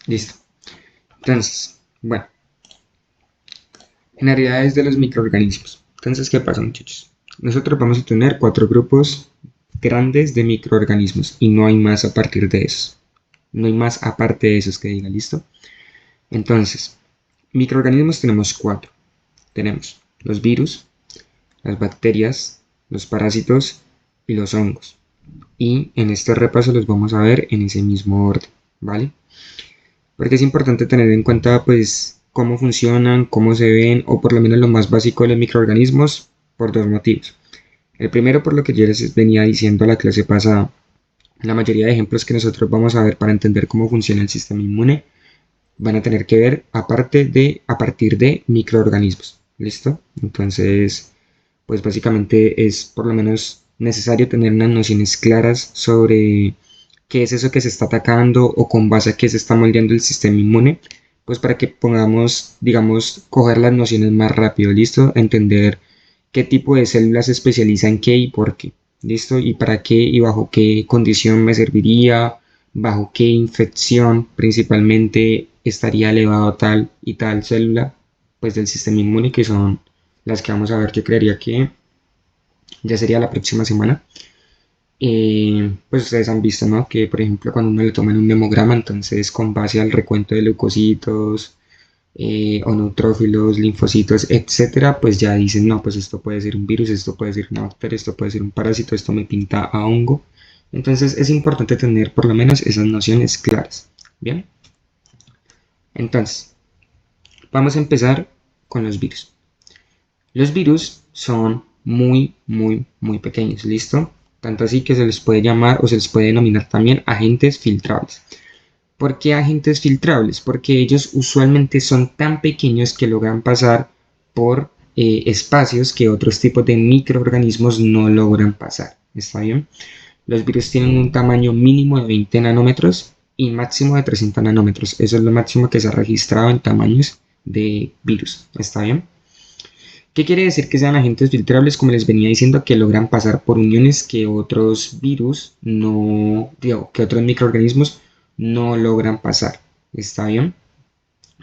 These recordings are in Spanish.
Listo. Entonces, bueno, generalidades de los microorganismos. Entonces, ¿qué pasa, muchachos? Nosotros vamos a tener 4 grupos grandes de microorganismos y no hay más a partir de esos. No hay más aparte de esos que diga, ¿listo? Entonces, microorganismos tenemos 4. Tenemos los virus, las bacterias, los parásitos y los hongos. Y en este repaso los vamos a ver en ese mismo orden, ¿vale? Porque es importante tener en cuenta pues cómo funcionan, cómo se ven o por lo menos lo más básico de los microorganismos por 2 motivos. El primero, por lo que yo les venía diciendo a la clase pasada, la mayoría de ejemplos que nosotros vamos a ver para entender cómo funciona el sistema inmune van a tener que ver a partir de microorganismos. ¿Listo? Entonces, pues básicamente es por lo menos necesario tener unas nociones claras sobre qué es eso que se está atacando o con base a qué se está moldeando el sistema inmune, pues para que podamos, digamos, coger las nociones más rápido, ¿listo? Entender qué tipo de células se especializa en qué y por qué, ¿listo? Y para qué y bajo qué condición me serviría, bajo qué infección principalmente estaría elevado tal y tal célula, pues del sistema inmune, que son las que vamos a ver, yo creería que ya sería la próxima semana. Pues ustedes han visto, ¿no? Que por ejemplo cuando uno le toman un hemograma, entonces con base al recuento de leucocitos o neutrófilos, linfocitos, etcétera, pues ya dicen, no, pues esto puede ser un virus, esto puede ser una bacteria, esto puede ser un parásito, esto me pinta a hongo. Entonces es importante tener por lo menos esas nociones claras. Bien, entonces vamos a empezar con los virus. Los virus son muy pequeños, ¿listo? Tanto así que se les puede llamar o se les puede denominar también agentes filtrables. ¿Por qué agentes filtrables? Porque ellos usualmente son tan pequeños que logran pasar por espacios que otros tipos de microorganismos no logran pasar. ¿Está bien? Los virus tienen un tamaño mínimo de 20 nanómetros y máximo de 300 nanómetros. Eso es lo máximo que se ha registrado en tamaños de virus. ¿Está bien? ¿Qué quiere decir que sean agentes filtrables? Como les venía diciendo, que logran pasar por uniones que otros virus no, digo, que otros microorganismos no logran pasar. ¿Está bien?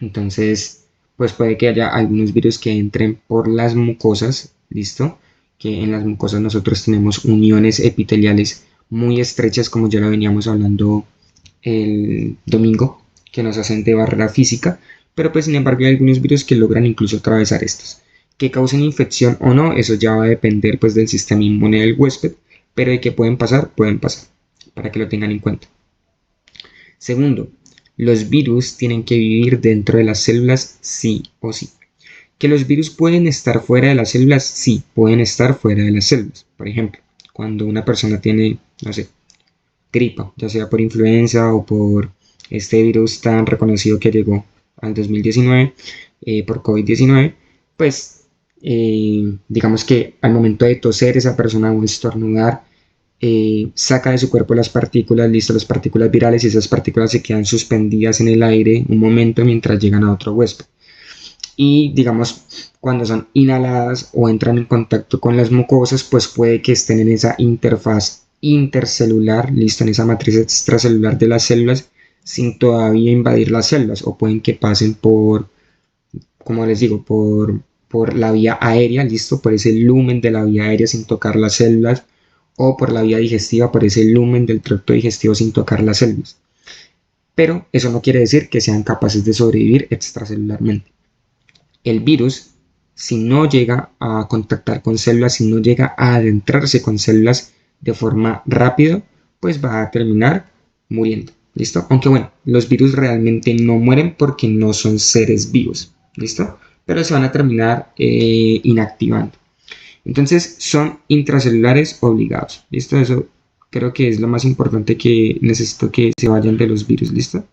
Entonces, pues puede que haya algunos virus que entren por las mucosas, ¿listo? Que en las mucosas nosotros tenemos uniones epiteliales muy estrechas, como ya lo veníamos hablando el domingo, que nos hacen de barrera física, pero pues sin embargo hay algunos virus que logran incluso atravesar estos. Que causen infección o no, eso ya va a depender pues del sistema inmune del huésped, pero de que pueden pasar, para que lo tengan en cuenta. Segundo, los virus tienen que vivir dentro de las células sí o sí. Que los virus pueden estar fuera de las células, sí, pueden estar fuera de las células. Por ejemplo, cuando una persona tiene, no sé, gripa, ya sea por influenza o por este virus tan reconocido que llegó al 2019, por COVID-19, pues digamos que al momento de toser esa persona o estornudar, saca de su cuerpo las partículas, listo, las partículas virales, y esas partículas se quedan suspendidas en el aire un momento mientras llegan a otro huésped. Y digamos, cuando son inhaladas o entran en contacto con las mucosas, pues puede que estén en esa interfaz intercelular, listo, en esa matriz extracelular de las células, sin todavía invadir las células, o pueden que pasen por, como les digo, por la vía aérea, listo, por ese lumen de la vía aérea sin tocar las células, o por la vía digestiva, por ese lumen del tracto digestivo sin tocar las células. Pero eso no quiere decir que sean capaces de sobrevivir extracelularmente. El virus, si no llega a contactar con células, si no llega a adentrarse con células de forma rápida, pues va a terminar muriendo. ¿Listo? Aunque bueno, los virus realmente no mueren porque no son seres vivos. ¿Listo? Pero se van a terminar inactivando. Entonces son intracelulares obligados. ¿Listo? Eso creo que es lo más importante que necesito que se vayan de los virus. ¿Listo?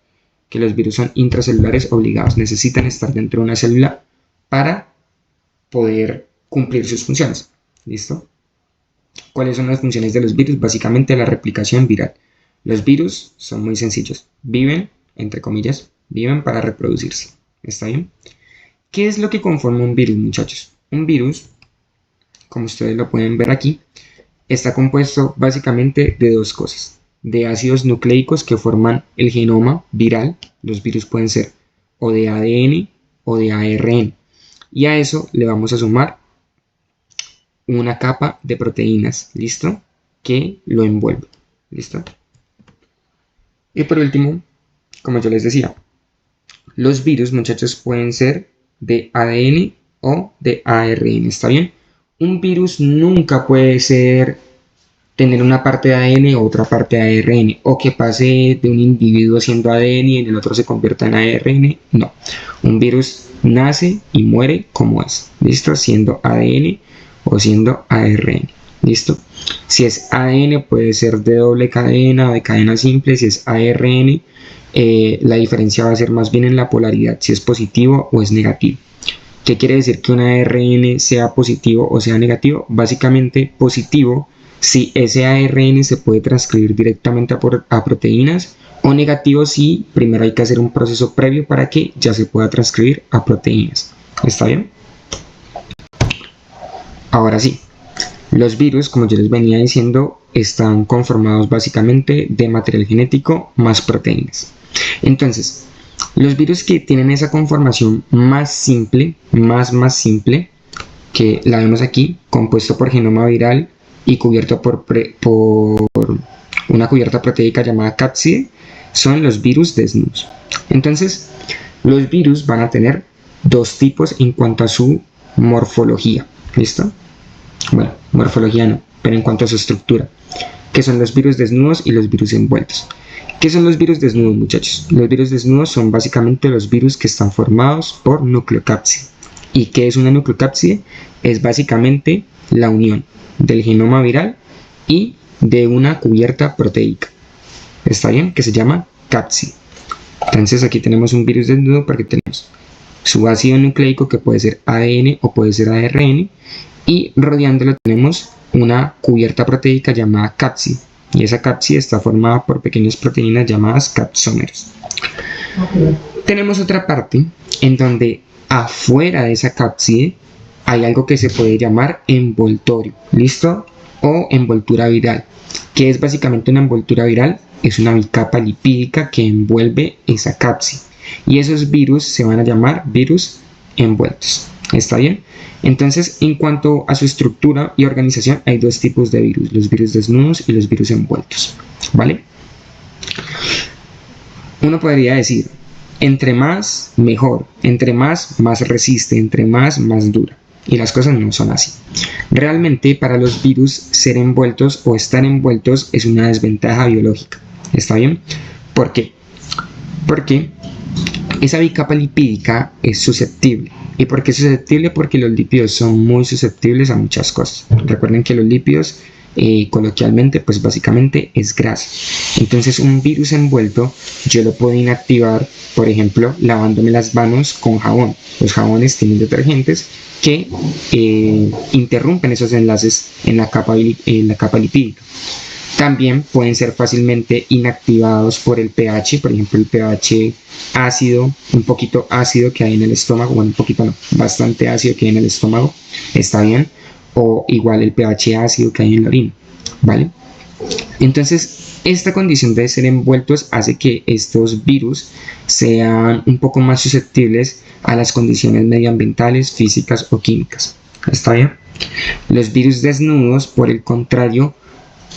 Que los virus son intracelulares obligados. Necesitan estar dentro de una célula para poder cumplir sus funciones. ¿Listo? ¿Cuáles son las funciones de los virus? Básicamente la replicación viral. Los virus son muy sencillos. Viven, entre comillas, viven para reproducirse. ¿Está bien? ¿Qué es lo que conforma un virus, muchachos? Un virus, como ustedes lo pueden ver aquí, está compuesto básicamente de 2 cosas. De ácidos nucleicos que forman el genoma viral, Los virus pueden ser o de ADN o de ARN. Y a eso le vamos a sumar una capa de proteínas, ¿listo? Que lo envuelve, ¿listo? Y por último, como yo les decía, los virus, muchachos, pueden ser de ADN o de ARN, ¿está bien? Un virus nunca puede tener una parte de ADN o otra parte de ARN, o que pase de un individuo siendo ADN y en el otro se convierta en ARN, no. Un virus nace y muere como es, ¿listo? Siendo ADN o siendo ARN, ¿listo? Si es ADN puede ser de doble cadena o de cadena simple. Si es ARN, la diferencia va a ser más bien en la polaridad, si es positivo o es negativo. ¿Qué quiere decir que un ARN sea positivo o sea negativo? Básicamente positivo si ese ARN se puede transcribir directamente a proteínas, o negativo si primero hay que hacer un proceso previo para que ya se pueda transcribir a proteínas. ¿Está bien? Ahora sí, los virus, como yo les venía diciendo, están conformados básicamente de material genético más proteínas. Entonces, los virus que tienen esa conformación más simple, más simple, que la vemos aquí, compuesto por genoma viral y cubierto por una cubierta proteica llamada cápside, son los virus desnudos. Entonces, los virus van a tener dos tipos en cuanto a su morfología, ¿listo? Bueno, morfología no, pero en cuanto a su estructura, que son los virus desnudos y los virus envueltos. ¿Qué son los virus desnudos, muchachos? Los virus desnudos son básicamente los virus que están formados por nucleocápside. ¿Y qué es una nucleocápside? Es básicamente la unión del genoma viral y de una cubierta proteica. ¿Está bien? Que se llama cápside. Entonces aquí tenemos un virus desnudo porque tenemos su ácido nucleico, que puede ser ADN o puede ser ARN, y rodeándolo tenemos una cubierta proteica llamada cápside, y esa cápside está formada por pequeñas proteínas llamadas capsómeros. Tenemos otra parte en donde afuera de esa cápside hay algo que se puede llamar envoltorio, ¿listo? O envoltura viral. ¿Qué es básicamente una envoltura viral? Es una bicapa lipídica que envuelve esa cápside, y esos virus se van a llamar virus envueltos. ¿Está bien? Entonces, en cuanto a su estructura y organización, hay dos tipos de virus: los virus desnudos y los virus envueltos, ¿vale? Uno podría decir, entre más, mejor; entre más, más resiste; entre más, más dura. Y las cosas no son así. Realmente, para los virus, ser envueltos o estar envueltos es una desventaja biológica. ¿Está bien? ¿Por qué? Porque esa bicapa lipídica es susceptible. ¿Y por qué es susceptible? Porque los lípidos son muy susceptibles a muchas cosas. Recuerden que los lípidos, coloquialmente, pues básicamente es grasa. Entonces, un virus envuelto yo lo puedo inactivar, por ejemplo, lavándome las manos con jabón. Los jabones tienen detergentes que interrumpen esos enlaces en la capa lipídica. También pueden ser fácilmente inactivados por el pH, por ejemplo el pH ácido, un poquito ácido que hay en el estómago, bueno, un poquito no, bastante ácido que hay en el estómago, está bien, o igual el pH ácido que hay en la orina, ¿vale? Entonces, esta condición de ser envueltos hace que estos virus sean un poco más susceptibles a las condiciones medioambientales, físicas o químicas, ¿está bien? Los virus desnudos, por el contrario,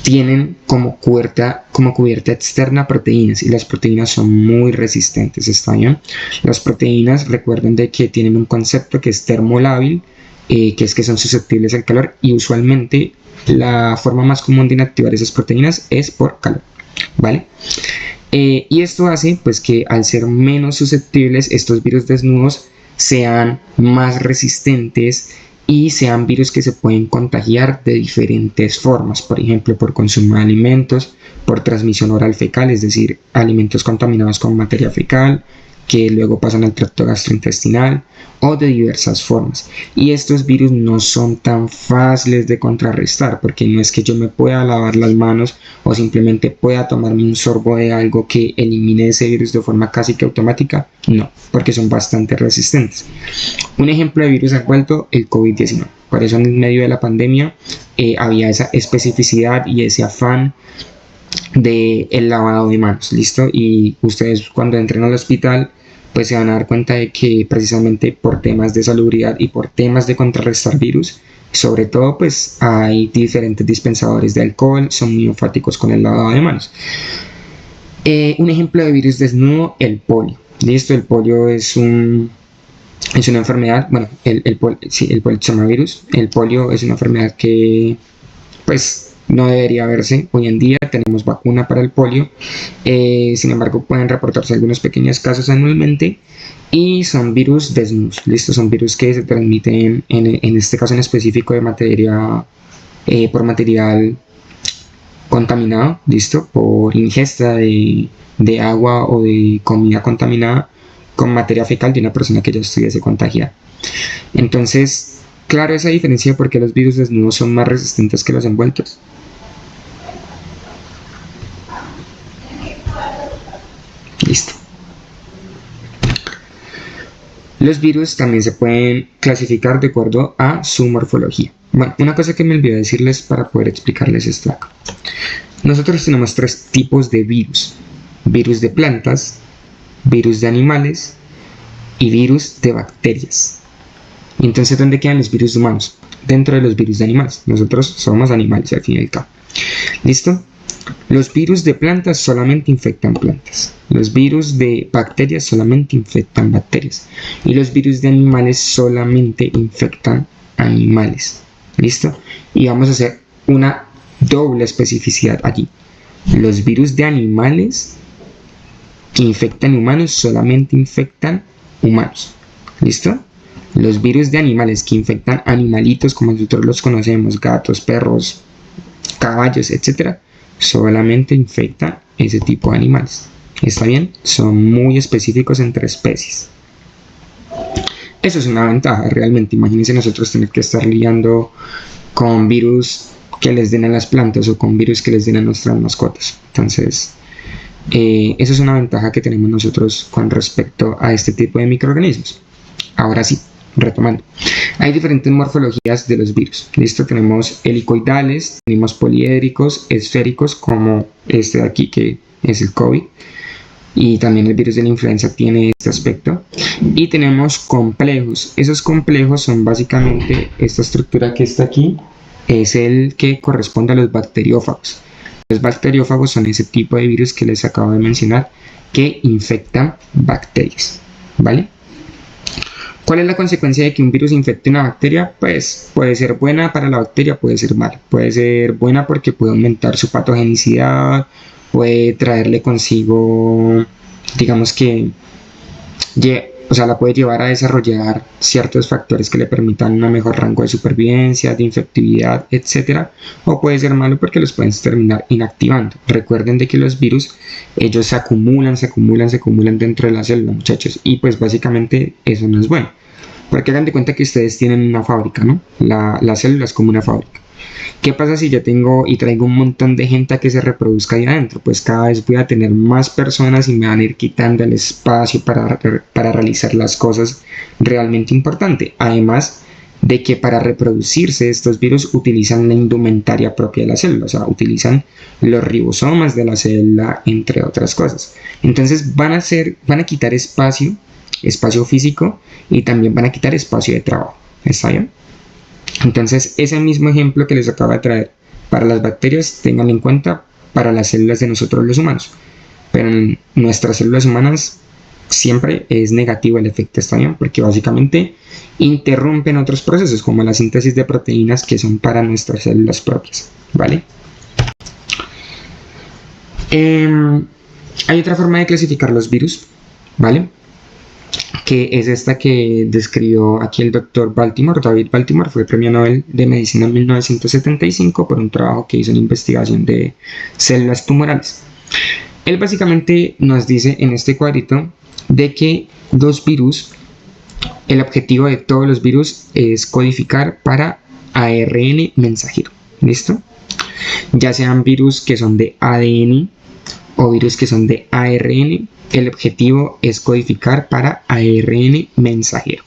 tienen como cubierta externa proteínas, y las proteínas son muy resistentes, ¿está bien? Las proteínas, recuerden de que tienen un concepto que es termolábil, que es que son susceptibles al calor, y usualmente la forma más común de inactivar esas proteínas es por calor, ¿vale? Y esto hace pues que al ser menos susceptibles, estos virus desnudos sean más resistentes y sean virus que se pueden contagiar de diferentes formas, por ejemplo por consumo de alimentos, por transmisión oral fecal, es decir, alimentos contaminados con materia fecal que luego pasan al tracto gastrointestinal, o de diversas formas. Y estos virus no son tan fáciles de contrarrestar, porque no es que yo me pueda lavar las manos o simplemente pueda tomarme un sorbo de algo que elimine ese virus de forma casi que automática, no, porque son bastante resistentes. Un ejemplo de virus envuelto, el COVID-19. Por eso en medio de la pandemia había esa especificidad y ese afán de el lavado de manos, ¿listo? Y ustedes cuando entren al hospital pues se van a dar cuenta de que precisamente por temas de salubridad y por temas de contrarrestar virus, sobre todo pues hay diferentes dispensadores de alcohol, son muy enfáticos con el lavado de manos. Un ejemplo de virus desnudo, el polio. Listo, el polio es una enfermedad, bueno, el poliomavirus, el polio es una enfermedad que pues no debería verse hoy en día. Tenemos vacuna para el polio, sin embargo pueden reportarse algunos pequeños casos anualmente y son virus desnudos. Listo, son virus que se transmiten en este caso en específico de materia por material contaminado, listo, por ingesta de agua o de comida contaminada con materia fecal de una persona que ya estuviese contagiada. Entonces, claro, esa diferencia porque los virus desnudos son más resistentes que los envueltos. Listo. Los virus también se pueden clasificar de acuerdo a su morfología. Bueno, una cosa que me olvidé decirles para poder explicarles esto acá. Nosotros tenemos tres tipos de virus. Virus de plantas, virus de animales y virus de bacterias. Entonces, ¿dónde quedan los virus humanos? Dentro de los virus de animales. Nosotros somos animales al fin y al cabo. ¿Listo? Los virus de plantas solamente infectan plantas. Los virus de bacterias solamente infectan bacterias. Y los virus de animales solamente infectan animales. ¿Listo? Y vamos a hacer una doble especificidad allí. Los virus de animales que infectan humanos solamente infectan humanos. ¿Listo? Los virus de animales que infectan animalitos como nosotros los conocemos, gatos, perros, caballos, etc., solamente infectan ese tipo de animales. ¿Está bien? Son muy específicos entre especies. Eso es una ventaja realmente. Imagínense nosotros tener que estar lidiando con virus que les den a las plantas o con virus que les den a nuestras mascotas. Entonces, eso es una ventaja que tenemos nosotros con respecto a este tipo de microorganismos. Ahora sí, retomando. Hay diferentes morfologías de los virus. Listo, tenemos helicoidales, tenemos poliédricos, esféricos, como este de aquí que es el COVID. Y también el virus de la influenza tiene este aspecto. Y tenemos complejos. Esos complejos son básicamente esta estructura que está aquí. Es el que corresponde a los bacteriófagos. Los bacteriófagos son ese tipo de virus que les acabo de mencionar que infectan bacterias. ¿Vale? ¿Cuál es la consecuencia de que un virus infecte una bacteria? Pues puede ser buena para la bacteria, puede ser mala. Puede ser buena porque puede aumentar su patogenicidad, puede traerle consigo, digamos que, la puede llevar a desarrollar ciertos factores que le permitan un mejor rango de supervivencia, de infectividad, etc. O puede ser malo porque los pueden terminar inactivando. Recuerden de que los virus, ellos se acumulan dentro de la célula, muchachos. Y pues básicamente eso no es bueno. Porque hagan de cuenta que ustedes tienen una fábrica, ¿no? La célula es como una fábrica. ¿Qué pasa si yo tengo y traigo un montón de gente a que se reproduzca ahí adentro? Pues cada vez voy a tener más personas y me van a ir quitando el espacio para realizar las cosas realmente importantes. Además de que para reproducirse estos virus utilizan la indumentaria propia de la célula, o sea, utilizan los ribosomas de la célula, entre otras cosas. Entonces van a quitar espacio físico y también van a quitar espacio de trabajo. ¿Está bien? Entonces, ese mismo ejemplo que les acabo de traer para las bacterias, tengan en cuenta para las células de nosotros los humanos. Pero en nuestras células humanas siempre es negativo el efecto, ¿está bien? Porque básicamente interrumpen otros procesos como la síntesis de proteínas que son para nuestras células propias, ¿vale? Hay otra forma de clasificar los virus, ¿vale? Que es esta que describió aquí el doctor Baltimore. David Baltimore fue premio Nobel de Medicina en 1975 por un trabajo que hizo en investigación de células tumorales. Él básicamente nos dice en este cuadrito de que los virus, el objetivo de todos los virus es codificar para ARN mensajero. ¿Listo? Ya sean virus que son de ADN o virus que son de ARN, el objetivo es codificar para ARN mensajero.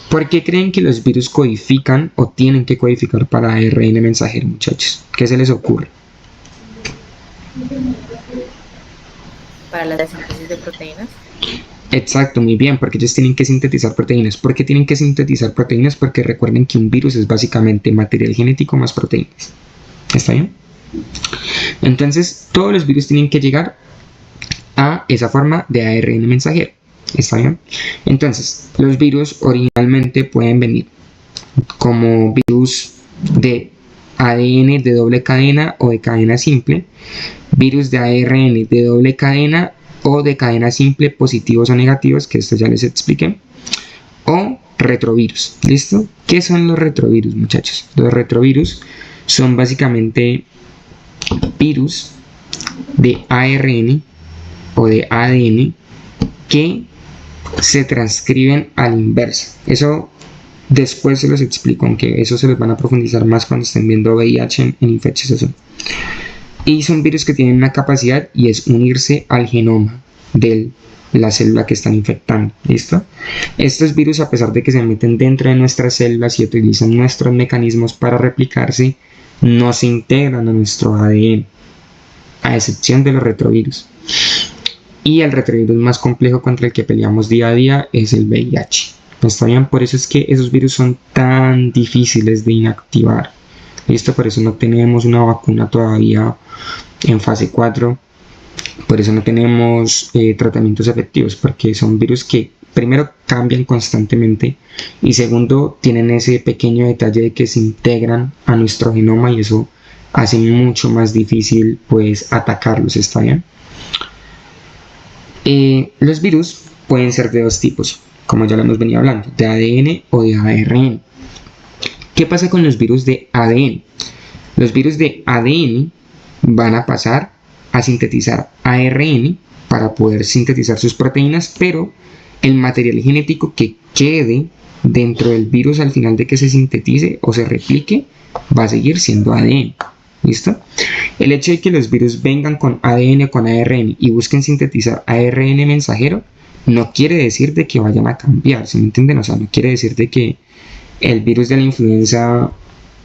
¿Por qué creen que los virus codifican o tienen que codificar para ARN mensajero, muchachos? ¿Qué se les ocurre? para la síntesis de proteínas. Exacto, muy bien, porque ellos tienen que sintetizar proteínas. ¿Por qué tienen que sintetizar proteínas? Porque recuerden que un virus es básicamente material genético más proteínas. ¿Está bien? Entonces, todos los virus tienen que llegar a esa forma de ARN mensajero. ¿Está bien? Entonces, los virus originalmente pueden venir como virus de ADN de doble cadena o de cadena simple, virus de ARN de doble cadena o de cadena simple positivos o negativos, que esto ya les expliqué, o retrovirus. ¿Listo? ¿Qué son los retrovirus, muchachos? Los retrovirus son básicamente virus de ARN o de ADN que se transcriben a la inversa. Eso después se los explico, aunque eso se los van a profundizar más cuando estén viendo VIH en infecciosas. Y son virus que tienen una capacidad y es unirse al genoma de la célula que están infectando. ¿Listo? Estos virus, a pesar de que se meten dentro de nuestras células y utilizan nuestros mecanismos para replicarse, no se integran a nuestro ADN, a excepción de los retrovirus. Y el retrovirus más complejo contra el que peleamos día a día es el VIH. ¿Está bien? Por eso es que esos virus son tan difíciles de inactivar. ¿Listo? Por eso no tenemos una vacuna todavía en fase 4. Por eso no tenemos tratamientos efectivos, porque son virus que primero cambian constantemente y segundo tienen ese pequeño detalle de que se integran a nuestro genoma y eso hace mucho más difícil pues atacarlos. ¿Está bien? Los virus pueden ser de dos tipos, como ya lo hemos venido hablando, de ADN o de ARN. ¿Qué pasa con los virus de ADN? Los virus de ADN van a pasar a sintetizar ARN para poder sintetizar sus proteínas, pero el material genético que quede dentro del virus al final de que se sintetice o se replique va a seguir siendo ADN. ¿Listo? El hecho de que los virus vengan con ADN o con ARN y busquen sintetizar ARN mensajero no quiere decir de que vayan a cambiar, ¿se me entienden? O sea, no quiere decir de que el virus de la influenza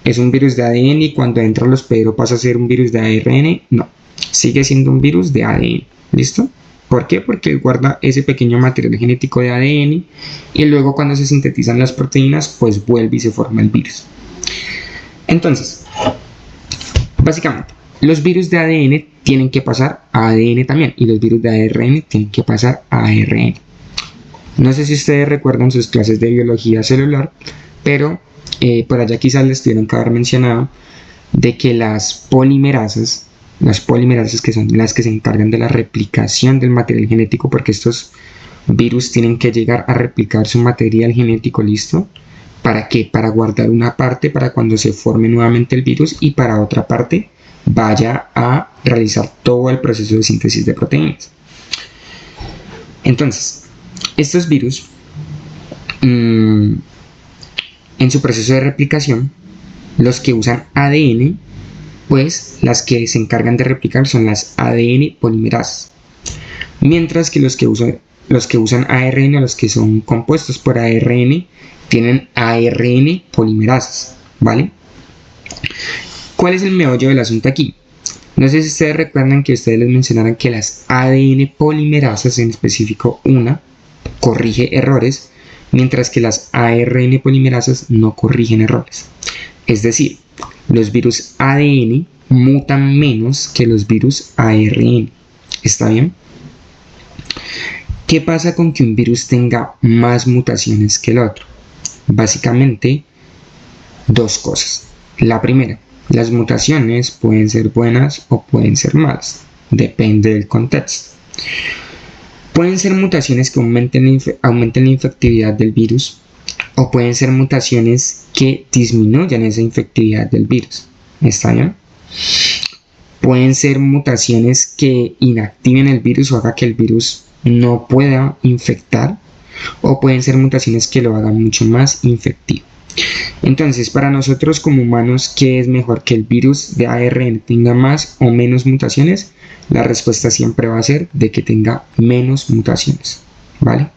es un virus de ADN y cuando entra al hospedero pasa a ser un virus de ARN. No, sigue siendo un virus de ADN. ¿Listo? ¿Por qué? Porque guarda ese pequeño material genético de ADN y luego cuando se sintetizan las proteínas, pues vuelve y se forma el virus. Entonces, básicamente, los virus de ADN tienen que pasar a ADN también y los virus de ARN tienen que pasar a ARN. No sé si ustedes recuerdan sus clases de biología celular, pero por allá quizás les tuvieron que haber mencionado de que las polimerasas que son las que se encargan de la replicación del material genético, porque estos virus tienen que llegar a replicar su material genético, ¿listo? ¿Para qué? Para guardar una parte para cuando se forme nuevamente el virus y para otra parte vaya a realizar todo el proceso de síntesis de proteínas. Entonces, estos virus en su proceso de replicación, los que usan ADN, pues las que se encargan de replicar son las ADN polimerasas, mientras que los que usan ARN o los que son compuestos por ARN tienen ARN polimerasas, ¿vale? ¿Cuál es el meollo del asunto aquí? No sé si ustedes recuerdan que ustedes les mencionaron que las ADN polimerasas, en específico una, corrige errores, mientras que las ARN polimerasas no corrigen errores. Es decir, los virus ADN mutan menos que los virus ARN. ¿Está bien? ¿Qué pasa con que un virus tenga más mutaciones que el otro? Básicamente, dos cosas. La primera, las mutaciones pueden ser buenas o pueden ser malas. Depende del contexto. Pueden ser mutaciones que aumenten la infectividad del virus o pueden ser mutaciones que disminuyan esa infectividad del virus. ¿Está bien? Pueden ser mutaciones que inactiven el virus o haga que el virus no pueda infectar, o pueden ser mutaciones que lo hagan mucho más infectivo. Entonces, para nosotros como humanos, ¿qué es mejor? ¿Que el virus de ARN tenga más o menos mutaciones? La respuesta siempre va a ser de que tenga menos mutaciones, ¿vale?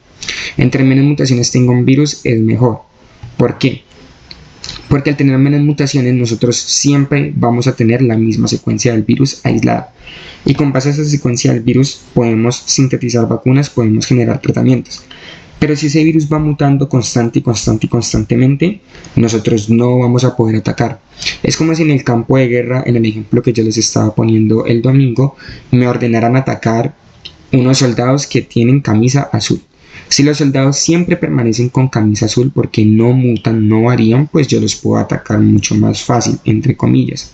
Entre menos mutaciones tenga un virus es mejor. ¿Por qué? Porque al tener menos mutaciones, nosotros siempre vamos a tener la misma secuencia del virus aislada. Y con base a esa secuencia del virus podemos sintetizar vacunas, podemos generar tratamientos. Pero si ese virus va mutando constantemente, nosotros no vamos a poder atacar. Es como si en el campo de guerra, en el ejemplo que yo les estaba poniendo el domingo, me ordenaran atacar unos soldados que tienen camisa azul. Si los soldados siempre permanecen con camisa azul porque no mutan, no varían, pues yo los puedo atacar mucho más fácil, entre comillas.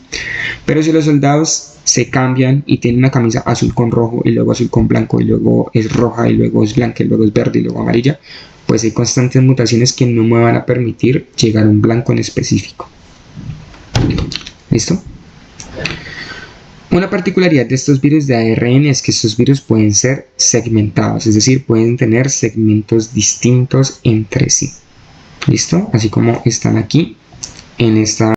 Pero si los soldados se cambian y tienen una camisa azul con rojo y luego azul con blanco y luego es roja y luego es blanca y luego es verde y luego amarilla, pues hay constantes mutaciones que no me van a permitir llegar a un blanco en específico. ¿Listo? Una particularidad de estos virus de ARN es que estos virus pueden ser segmentados, es decir, pueden tener segmentos distintos entre sí. ¿Listo? Así como están aquí en esta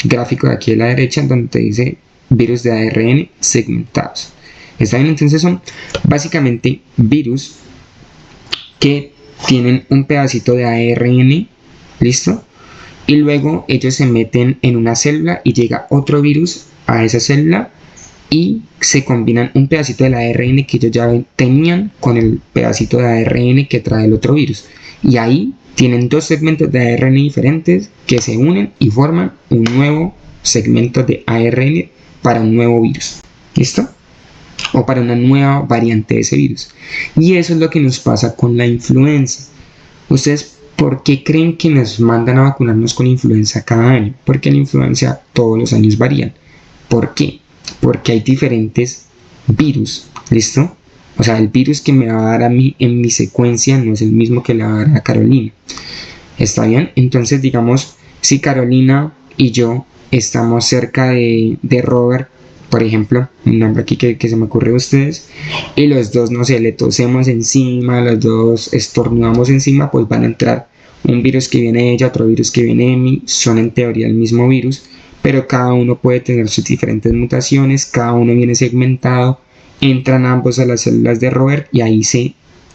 gráfico de aquí a la derecha donde te dice virus de ARN segmentados. ¿Está bien? Entonces son básicamente virus que tienen un pedacito de ARN, ¿listo? Y luego ellos se meten en una célula y llega otro virus a esa célula y se combinan un pedacito del ARN que ellos ya tenían con el pedacito de ARN que trae el otro virus. Y ahí tienen dos segmentos de ARN diferentes que se unen y forman un nuevo segmento de ARN para un nuevo virus. ¿Listo? O para una nueva variante de ese virus. Y eso es lo que nos pasa con la influenza. Ustedes, ¿por qué creen que nos mandan a vacunarnos con influenza cada año? Porque la influenza todos los años varían. ¿Por qué? Porque hay diferentes virus, ¿listo? O sea, el virus que me va a dar a mí en mi secuencia no es el mismo que le va a dar a Carolina. ¿Está bien? Entonces, digamos, si Carolina y yo estamos cerca de Robert, por ejemplo, un nombre aquí que se me ocurre a ustedes, y los dos, no sé, le tosemos encima, los dos estornudamos encima, pues van a entrar un virus que viene de ella, otro virus que viene de mí, son en teoría el mismo virus, pero cada uno puede tener sus diferentes mutaciones, cada uno viene segmentado, entran ambos a las células de Robert y ahí se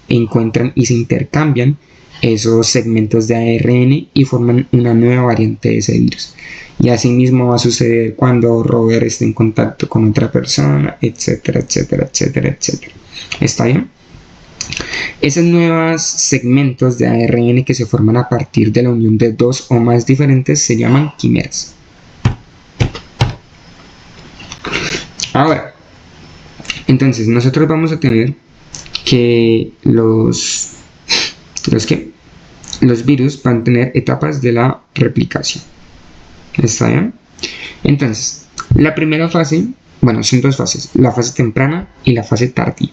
encuentran y se intercambian esos segmentos de ARN y forman una nueva variante de ese virus. Y así mismo va a suceder cuando Robert esté en contacto con otra persona, etcétera, etcétera, etcétera, etcétera. ¿Está bien? Esos nuevos segmentos de ARN que se forman a partir de la unión de dos o más diferentes se llaman quimeras. Ahora, entonces nosotros vamos a tener que los virus van a tener etapas de la replicación. ¿Está bien? Entonces, la primera fase, bueno, son dos fases, la fase temprana y la fase tardía.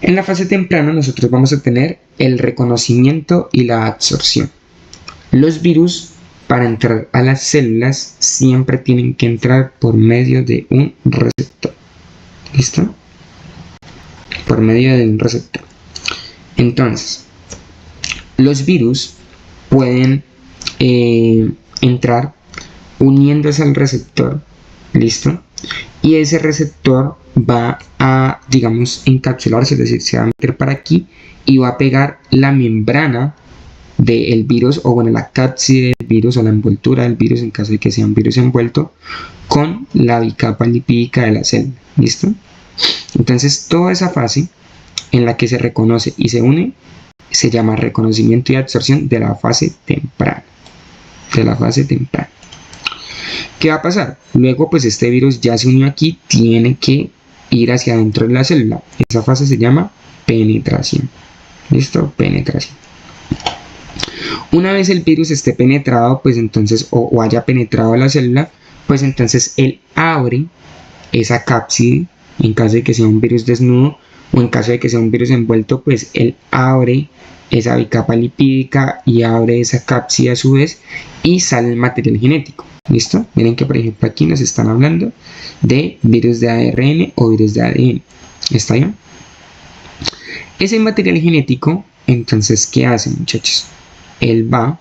En la fase temprana nosotros vamos a tener el reconocimiento y la absorción. Los virus, para entrar a las células, siempre tienen que entrar por medio de un receptor. ¿Listo? Por medio de un receptor. Entonces, los virus pueden entrar uniéndose al receptor, ¿listo? Y ese receptor va a, digamos, encapsularse, es decir, se va a meter para aquí y va a pegar la membrana del virus, o bueno, la cápside del virus o la envoltura del virus, en caso de que sea un virus envuelto, con la bicapa lipídica de la célula, ¿listo? Entonces, toda esa fase en la que se reconoce y se une se llama reconocimiento y absorción de la fase temprana. ¿Qué va a pasar? Luego, pues este virus ya se unió aquí, tiene que ir hacia adentro de la célula. Esa fase se llama penetración. ¿Listo? Penetración. Una vez el virus esté penetrado, pues entonces, o haya penetrado la célula, pues entonces él abre esa cápside, en caso de que sea un virus desnudo, o en caso de que sea un virus envuelto, pues él abre esa bicapa lipídica y abre esa cápside a su vez y sale el material genético. ¿Listo? Miren que por ejemplo aquí nos están hablando de virus de ARN o virus de ADN. ¿Está bien? Ese material genético, entonces, ¿qué hace, muchachos? Él va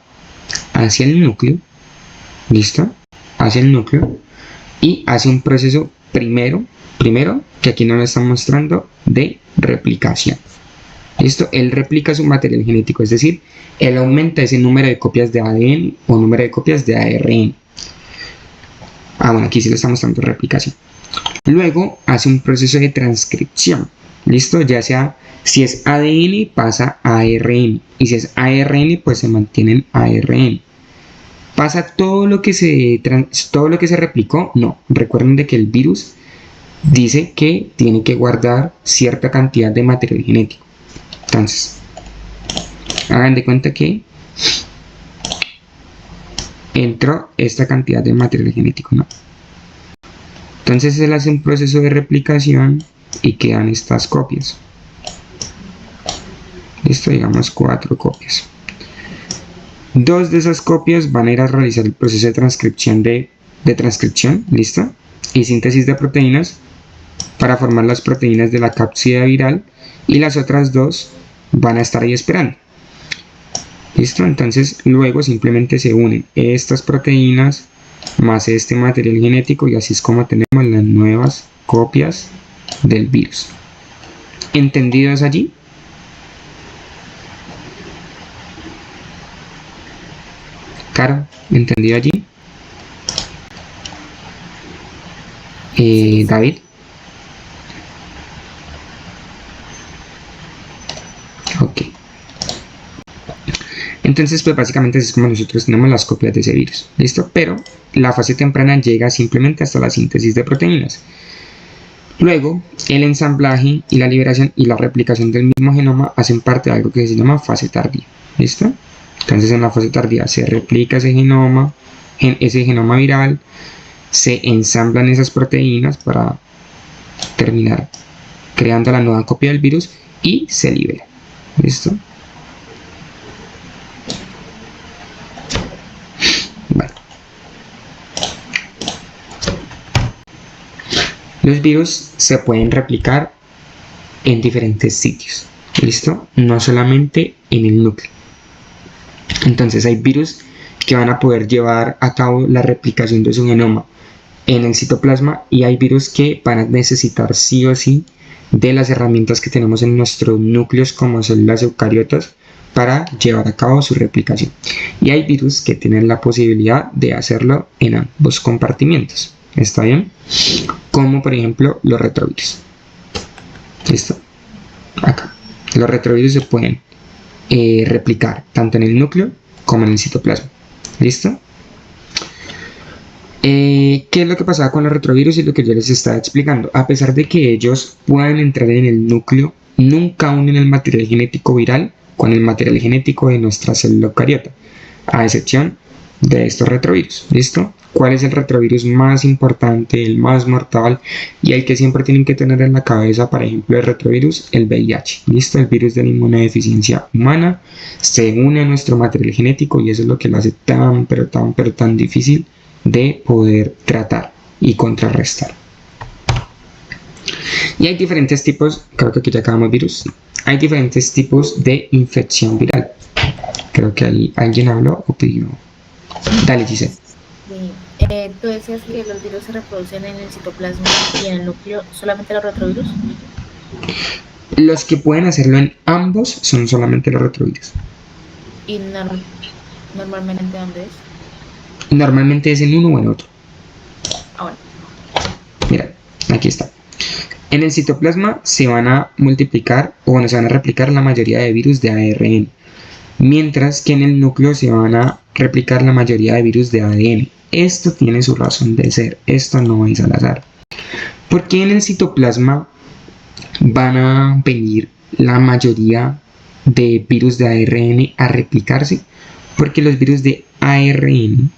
hacia el núcleo, ¿listo? Hacia el núcleo y hace un proceso primero, que aquí nos lo están mostrando, de replicación. ¿Listo? Él replica su material genético, es decir, él aumenta ese número de copias de ADN o número de copias de ARN. Bueno, aquí sí lo estamos dando replicación. Luego hace un proceso de transcripción. ¿Listo? Ya sea, si es ADN pasa a ARN, y si es ARN pues se mantiene en ARN. ¿Pasa todo lo que se replicó? No. Recuerden de que el virus dice que tiene que guardar cierta cantidad de material genético. Entonces, hagan de cuenta que entró esta cantidad de material genético, ¿no? Entonces él hace un proceso de replicación y quedan estas copias. Listo, digamos 4 copias. 2 de esas copias van a ir a realizar el proceso de transcripción transcripción, ¿listo? Y síntesis de proteínas para formar las proteínas de la cápsida viral, y las otras 2 van a estar ahí esperando. ¿Listo? Entonces luego simplemente se unen estas proteínas más este material genético y así es como tenemos las nuevas copias del virus. ¿Entendidos allí? Caro, ¿entendido allí? Sí. David. Ok. Entonces, pues básicamente así es como nosotros tenemos las copias de ese virus. ¿Listo? Pero la fase temprana llega simplemente hasta la síntesis de proteínas. Luego, el ensamblaje y la liberación y la replicación del mismo genoma hacen parte de algo que se llama fase tardía. ¿Listo? Entonces, en la fase tardía se replica ese genoma viral, se ensamblan esas proteínas para terminar creando la nueva copia del virus y se libera. ¿Listo? Bueno. Los virus se pueden replicar en diferentes sitios. ¿Listo? No solamente en el núcleo. Entonces hay virus que van a poder llevar a cabo la replicación de su genoma en el citoplasma, y hay virus que van a necesitar sí o sí de las herramientas que tenemos en nuestros núcleos como células eucariotas para llevar a cabo su replicación. Y hay virus que tienen la posibilidad de hacerlo en ambos compartimientos. ¿Está bien? Como por ejemplo los retrovirus. ¿Listo? Acá. Los retrovirus se pueden replicar tanto en el núcleo como en el citoplasma. ¿Listo? ¿Qué es lo que pasaba con los retrovirus y lo que yo les estaba explicando? A pesar de que ellos puedan entrar en el núcleo, nunca unen el material genético viral con el material genético de nuestra célula eucariota, a excepción de estos retrovirus. ¿Listo? ¿Cuál es el retrovirus más importante, el más mortal y el que siempre tienen que tener en la cabeza, por ejemplo, el retrovirus? El VIH. ¿Listo? El virus de la inmunodeficiencia humana se une a nuestro material genético y eso es lo que lo hace tan, pero tan difícil de poder tratar y contrarrestar. Y hay diferentes tipos, creo que aquí ya acabamos virus, hay diferentes tipos de infección viral. Creo que alguien habló o pidió. Dale, Giselle. Sí. Tú decías que los virus se reproducen en el citoplasma y en el núcleo, solamente los retrovirus. Los que pueden hacerlo en ambos son solamente los retrovirus. ¿Y normalmente dónde es? Normalmente es en uno o en otro. Bueno. Mira, aquí está. En el citoplasma se van a multiplicar o bueno, se van a replicar la mayoría de virus de ARN, mientras que en el núcleo se van a replicar la mayoría de virus de ADN. Esto tiene su razón de ser, esto no es al azar. ¿Por qué en el citoplasma van a venir la mayoría de virus de ARN a replicarse? Porque los virus de ARN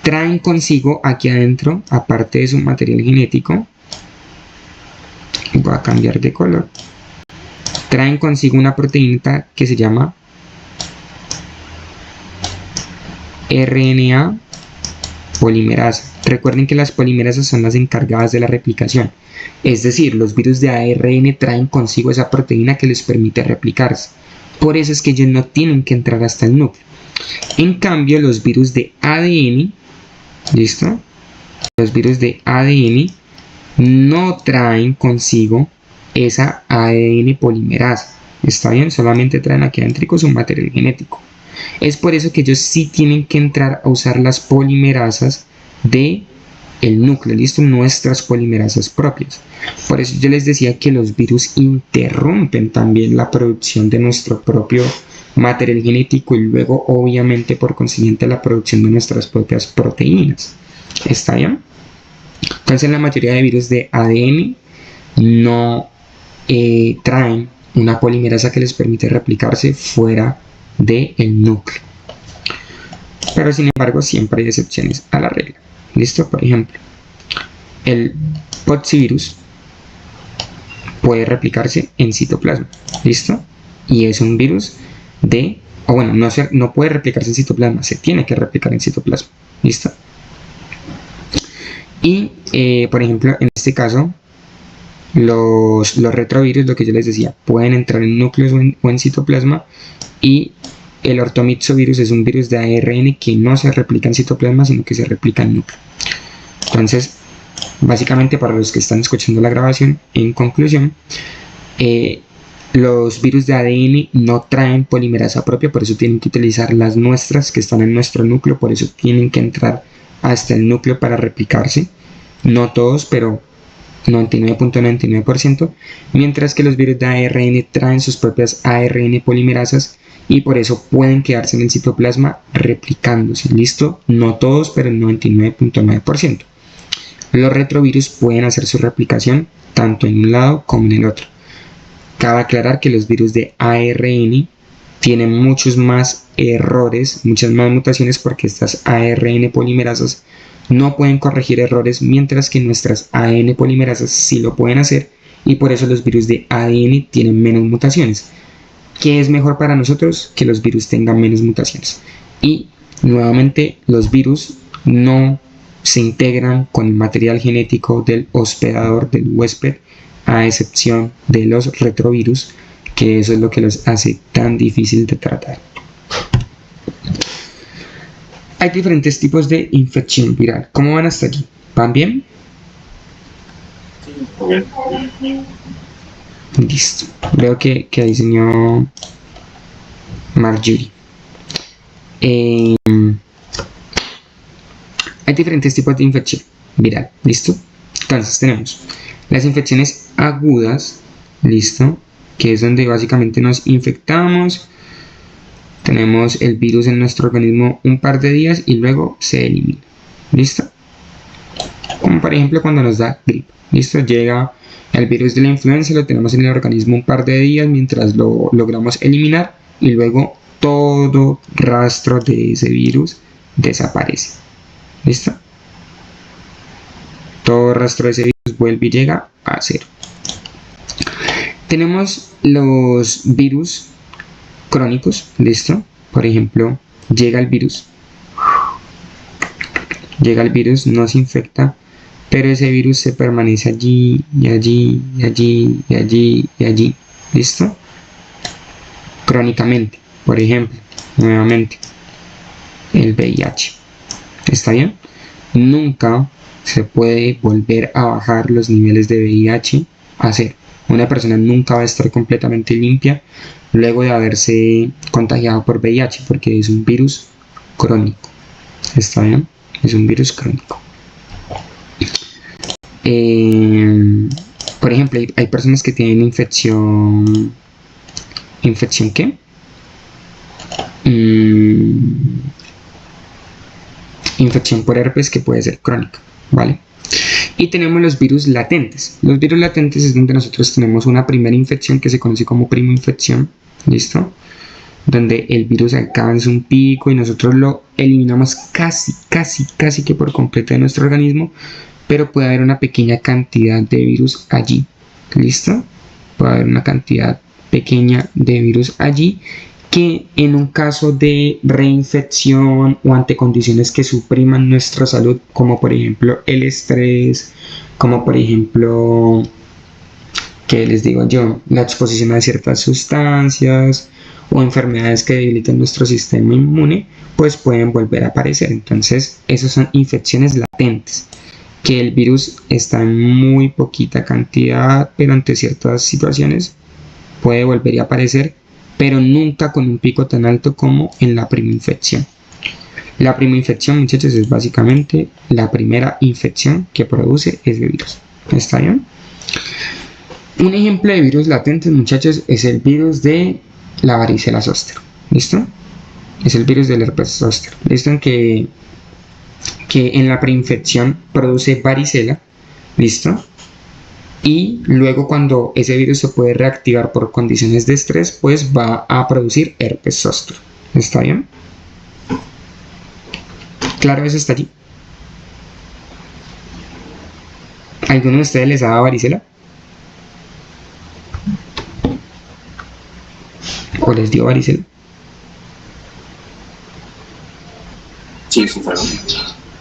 traen consigo aquí adentro, aparte de su material genético, voy a cambiar de color, traen consigo una proteína que se llama RNA polimerasa. Recuerden que las polimerasas son las encargadas de la replicación, es decir, los virus de ARN traen consigo esa proteína que les permite replicarse. Por eso es que ellos no tienen que entrar hasta el núcleo. En cambio, los virus de ADN, ¿listo? los virus de ADN no traen consigo esa ADN polimerasa. ¿Está bien? Solamente traen aquí adentro su material genético. Es por eso que ellos sí tienen que entrar a usar las polimerasas de el núcleo, ¿listo? Nuestras polimerasas propias. Por eso yo les decía que los virus interrumpen también la producción de nuestro propio material genético y luego obviamente por consiguiente la producción de nuestras propias proteínas. ¿Está bien? Entonces la mayoría de virus de ADN no traen una polimerasa que les permite replicarse fuera del núcleo. Pero sin embargo siempre hay excepciones a la regla. ¿Listo? Por ejemplo, el poxivirus puede replicarse en citoplasma. ¿Listo? Y es un virus de, o bueno, no puede replicarse en citoplasma, se tiene que replicar en citoplasma. ¿Listo? Y, por ejemplo, en este caso, los retrovirus, lo que yo les decía, pueden entrar en núcleos o en citoplasma, y el ortomyxovirus es un virus de ARN que no se replica en citoplasma, sino que se replica en núcleo. Entonces, básicamente para los que están escuchando la grabación, en conclusión, los virus de ADN no traen polimerasa propia, por eso tienen que utilizar las nuestras que están en nuestro núcleo, por eso tienen que entrar hasta el núcleo para replicarse. No todos, pero 99.99%, mientras que los virus de ARN traen sus propias ARN polimerasas y por eso pueden quedarse en el citoplasma replicándose. ¿Listo? No todos, pero el 99.9%. Los retrovirus pueden hacer su replicación tanto en un lado como en el otro. Cabe aclarar que los virus de ARN tienen muchos más errores, muchas más mutaciones, porque estas ARN polimerasas no pueden corregir errores, mientras que nuestras ADN polimerasas sí lo pueden hacer, y por eso los virus de ADN tienen menos mutaciones. ¿Qué es mejor para nosotros? Que los virus tengan menos mutaciones. Y nuevamente los virus no se integran con el material genético del hospedador, del huésped, a excepción de los retrovirus, que eso es lo que los hace tan difícil de tratar. Hay diferentes tipos de infección viral. ¿Cómo van hasta aquí? ¿Van bien? Listo. Veo que diseñó Marjorie. Hay diferentes tipos de infección viral. ¿Listo? Entonces tenemos las infecciones agudas. ¿Listo? Que es donde básicamente nos infectamos. Tenemos el virus en nuestro organismo un par de días y luego se elimina. ¿Listo? Como por ejemplo cuando nos da gripe. ¿Listo? Llega el virus de la influenza, lo tenemos en el organismo un par de días mientras lo logramos eliminar y luego todo rastro de ese virus desaparece. ¿Listo? Todo rastro de ese virus vuelve y llega a cero. Tenemos los virus crónicos, ¿listo? Por ejemplo, llega el virus, nos infecta, pero ese virus se permanece allí, y allí, y allí, y allí, y allí, ¿listo? Crónicamente, por ejemplo, nuevamente, el VIH, ¿está bien? Nunca se puede volver a bajar los niveles de VIH a cero. Una persona nunca va a estar completamente limpia luego de haberse contagiado por VIH, porque es un virus crónico. ¿Está bien? Es un virus crónico. Por ejemplo, hay personas que tienen infección. ¿Infección qué? Infección por herpes, que puede ser crónica, ¿vale? Y tenemos los virus latentes. Los virus latentes es donde nosotros tenemos una primera infección que se conoce como primoinfección, ¿listo? Donde el virus alcanza un pico y nosotros lo eliminamos casi que por completo de nuestro organismo, pero puede haber una pequeña cantidad de virus allí, ¿listo? Puede haber una cantidad pequeña de virus allí que en un caso de reinfección o ante condiciones que supriman nuestra salud, como por ejemplo el estrés, como por ejemplo, ¿qué les digo yo? La exposición a ciertas sustancias o enfermedades que debilitan nuestro sistema inmune, pues pueden volver a aparecer. Entonces, esas son infecciones latentes. que el virus está en muy poquita cantidad, pero ante ciertas situaciones puede volver a aparecer, pero nunca con un pico tan alto como en la primera infección. La primera infección, muchachos, es básicamente la primera infección que produce ese virus. ¿Está bien? Un ejemplo de virus latentes, muchachos, es el virus de la varicela zoster. ¿Listo? Es el virus del herpes zoster. ¿Listo? Que en la preinfección produce varicela. ¿Listo? Y luego cuando ese virus se puede reactivar por condiciones de estrés, pues va a producir herpes zoster. ¿Está bien? Claro, eso está allí. ¿Alguno de ustedes les ha dado varicela? ¿O les dio varicela? Sí, claro.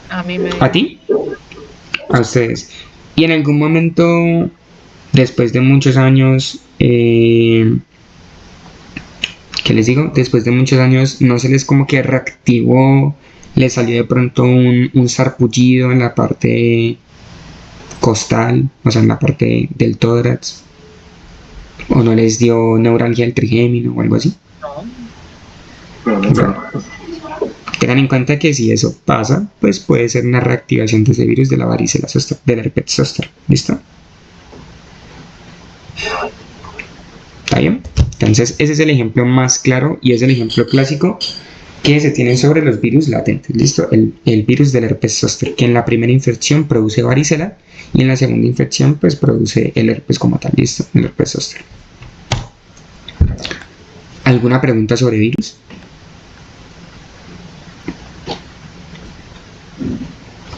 A mí me... ¿A ti? A ustedes. Y en algún momento, después de muchos años, ¿qué les digo? Después de muchos años, no se les como que reactivó, les salió de pronto un sarpullido en la parte costal, o sea, en la parte del tórax, o no les dio neuralgia del trigémino o algo así. Bueno, tengan en cuenta que si eso pasa, pues puede ser una reactivación de ese virus de la varicela zoster, del herpes zoster. ¿Listo? ¿Está bien? Entonces, ese es el ejemplo más claro y es el ejemplo clásico que se tiene sobre los virus latentes. ¿Listo? El virus del herpes zoster, que en la primera infección produce varicela y en la segunda infección, pues produce el herpes como tal. ¿Listo? El herpes zoster. ¿Alguna pregunta sobre virus?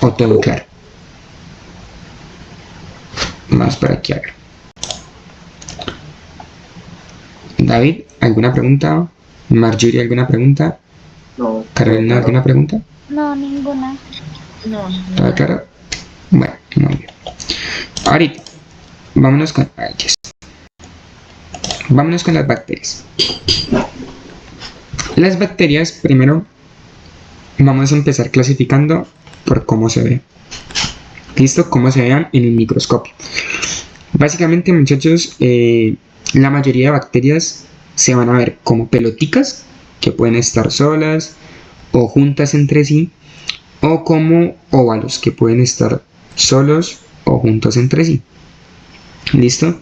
¿O todo claro? Más para aquí a ver. David, ¿alguna pregunta? Marjorie, ¿alguna pregunta? No. Carolina, ¿alguna pregunta? No, ninguna. No, ¿Todo no. claro? Bueno, muy bien. Ahorita, vámonos con... ay, yes. Vámonos con las bacterias. Las bacterias, primero, vamos a empezar clasificando por cómo se ve. ¿Listo? Cómo se vean en el microscopio. Básicamente, muchachos, la mayoría de bacterias se van a ver como peloticas, que pueden estar solas o juntas entre sí, o como óvalos, que pueden estar solos o juntos entre sí. ¿Listo?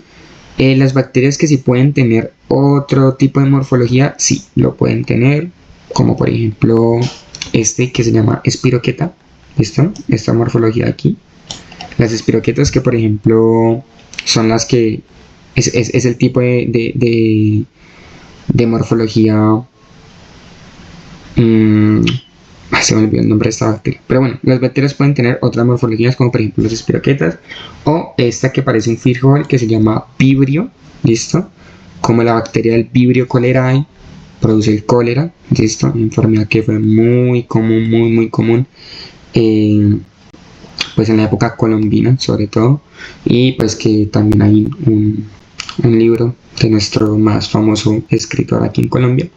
Las bacterias que sí pueden tener otro tipo de morfología, sí, lo pueden tener, como por ejemplo este que se llama espiroqueta. ¿Listo? Esta morfología de aquí. Las espiroquetas que por ejemplo son las que es el tipo de morfología. Se me olvidó el nombre de esta bacteria. Pero bueno, las bacterias pueden tener otras morfologías como por ejemplo las espiroquetas o esta que parece un frijol que se llama vibrio. ¿Listo? Como la bacteria del Vibrio cholerae produce el cólera. ¿Listo? Una enfermedad que fue muy común, muy común. Pues en la época colombina sobre todo, y pues que también hay un libro de nuestro más famoso escritor aquí en Colombia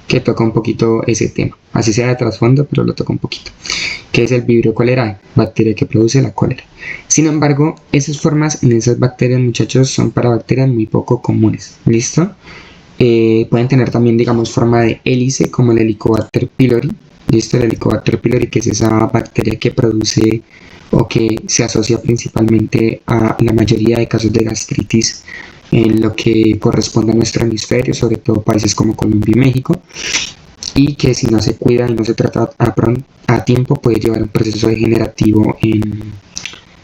que toca un poquito ese tema, así sea de trasfondo, pero lo toca un poquito, que es el Vibrio cholerae, bacteria que produce la cólera. Sin embargo, esas formas en esas bacterias, muchachos, son para bacterias muy poco comunes. ¿Listo? Pueden tener también, digamos, forma de hélice, como el Helicobacter pylori. ¿Listo? El Helicobacter pylori, que es esa bacteria que produce o que se asocia principalmente a la mayoría de casos de gastritis en lo que corresponde a nuestro hemisferio, sobre todo países como Colombia y México, y que si no se cuida y no se trata a tiempo puede llevar un proceso degenerativo en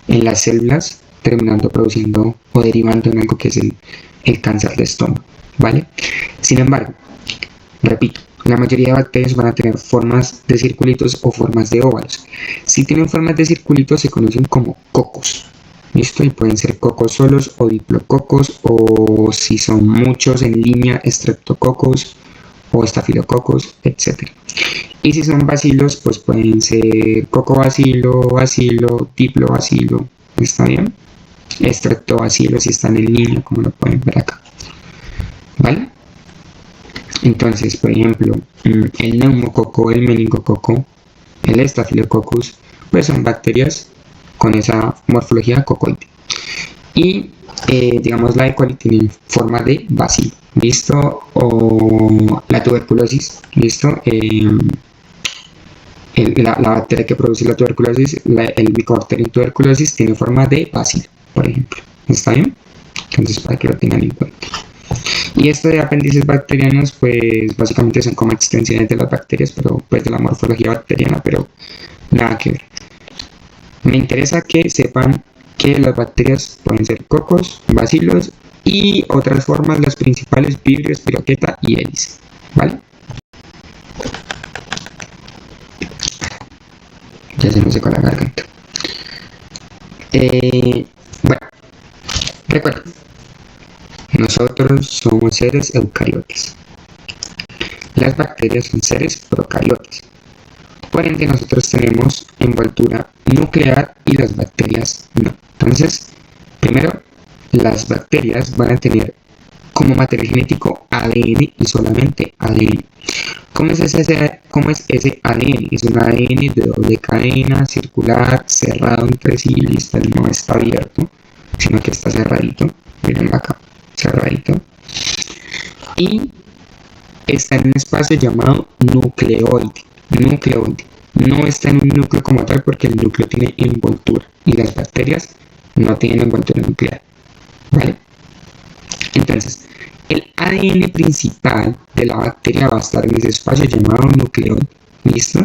las células, terminando produciendo o derivando en algo que es el cáncer de estómago, ¿vale? Sin embargo, repito, la mayoría de bacterias van a tener formas de circulitos o formas de óvalos. Si tienen formas de circulitos se conocen como cocos. ¿Listo? Y pueden ser cocos solos o diplococos, o si son muchos en línea, streptococos o estafilococos, etc. Y si son bacilos, pues pueden ser cocobacilo, bacilo, diplobacilo. ¿Está bien? Streptobacilo si están en línea, como lo pueden ver acá. ¿Vale? Entonces, por ejemplo, el neumococo, el meningococo, el estafilococcus, pues son bacterias con esa morfología cocoide. Y digamos la E. coli tiene forma de bacilo, ¿listo? O la tuberculosis, ¿listo? La bacteria que produce la tuberculosis, el Mycobacterium tuberculosis, tiene forma de bacilo, por ejemplo. ¿Está bien? Entonces, para que lo tengan en cuenta. Y esto de apéndices bacterianos, pues básicamente son como extensiones de las bacterias, pero pues de la morfología bacteriana, pero nada que ver. Me interesa que sepan que las bacterias pueden ser cocos, bacilos y otras formas, las principales, vibrio, espiroqueta y hélice, ¿vale? Ya se me secó la garganta. Bueno, recuerden, nosotros somos seres eucariotas. Las bacterias son seres procariotas. Por ende, nosotros tenemos envoltura nuclear y las bacterias no. Entonces, primero, las bacterias van a tener como material genético ADN y solamente ADN. ¿Cómo es ese ADN? Es un ADN de doble cadena, circular, cerrado entre sí, listo, no está abierto, sino que está cerradito. Miren acá, cerradito. Y está en un espacio llamado nucleoide. No está en un núcleo como tal porque el núcleo tiene envoltura y las bacterias no tienen envoltura nuclear, ¿vale? Entonces, el ADN principal de la bacteria va a estar en ese espacio llamado nucleoide, ¿listo?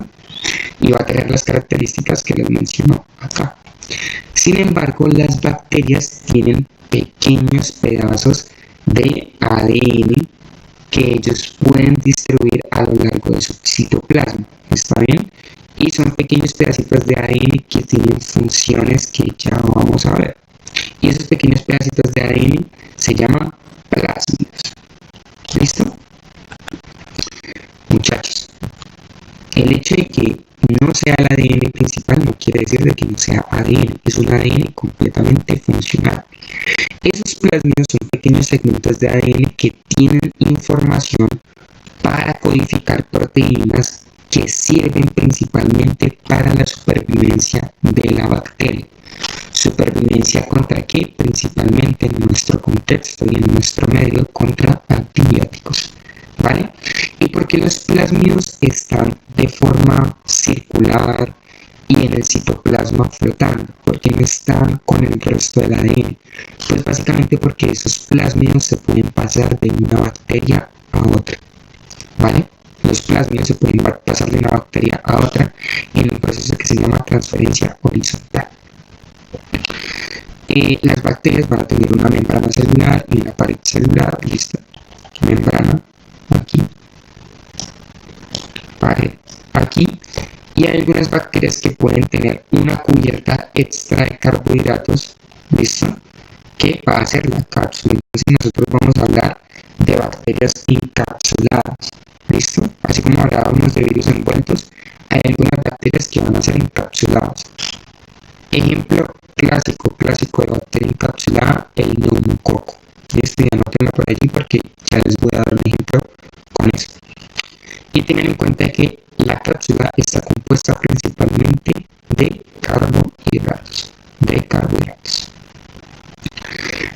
Y va a tener las características que les menciono acá. Sin embargo, las bacterias tienen pequeños pedazos de ADN que ellos pueden distribuir a lo largo de su citoplasma, ¿está bien? Y son pequeños pedacitos de ADN que tienen funciones que ya vamos a ver. Y esos pequeños pedacitos de ADN se llaman plásmidos. ¿Listo? Muchachos, el hecho de que no sea el ADN principal no quiere decir de que no sea ADN, es un ADN completamente funcional. Esos plásmidos son pequeños segmentos de ADN que tienen información para codificar proteínas que sirven principalmente para la supervivencia de la bacteria. ¿Supervivencia contra qué? Principalmente en nuestro contexto y en nuestro medio contra antibióticos, ¿vale? ¿Y por qué los plásmidos están de forma circular y en el citoplasma flotando? ¿Por qué no están con el resto del ADN? Pues básicamente porque esos plásmidos se pueden pasar de una bacteria a otra, ¿vale? Los plásmidos se pueden pasar de una bacteria a otra en un proceso que se llama transferencia horizontal. Las bacterias van a tener una membrana celular y una pared celular, listo. Membrana aquí, pared aquí. Y hay algunas bacterias que pueden tener una cubierta extra de carbohidratos, listo, que va a ser la cápsula. Entonces nosotros vamos a hablar de bacterias encapsuladas, listo. Así como hablábamos de virus envueltos, hay algunas bacterias que van a ser encapsuladas. Ejemplo clásico de bacteria encapsulada, el neumococo. Listo, y anótenlo por allí porque ya les voy a dar un ejemplo con eso. Y tengan en cuenta que la cápsula está compuesta principalmente de carbohidratos.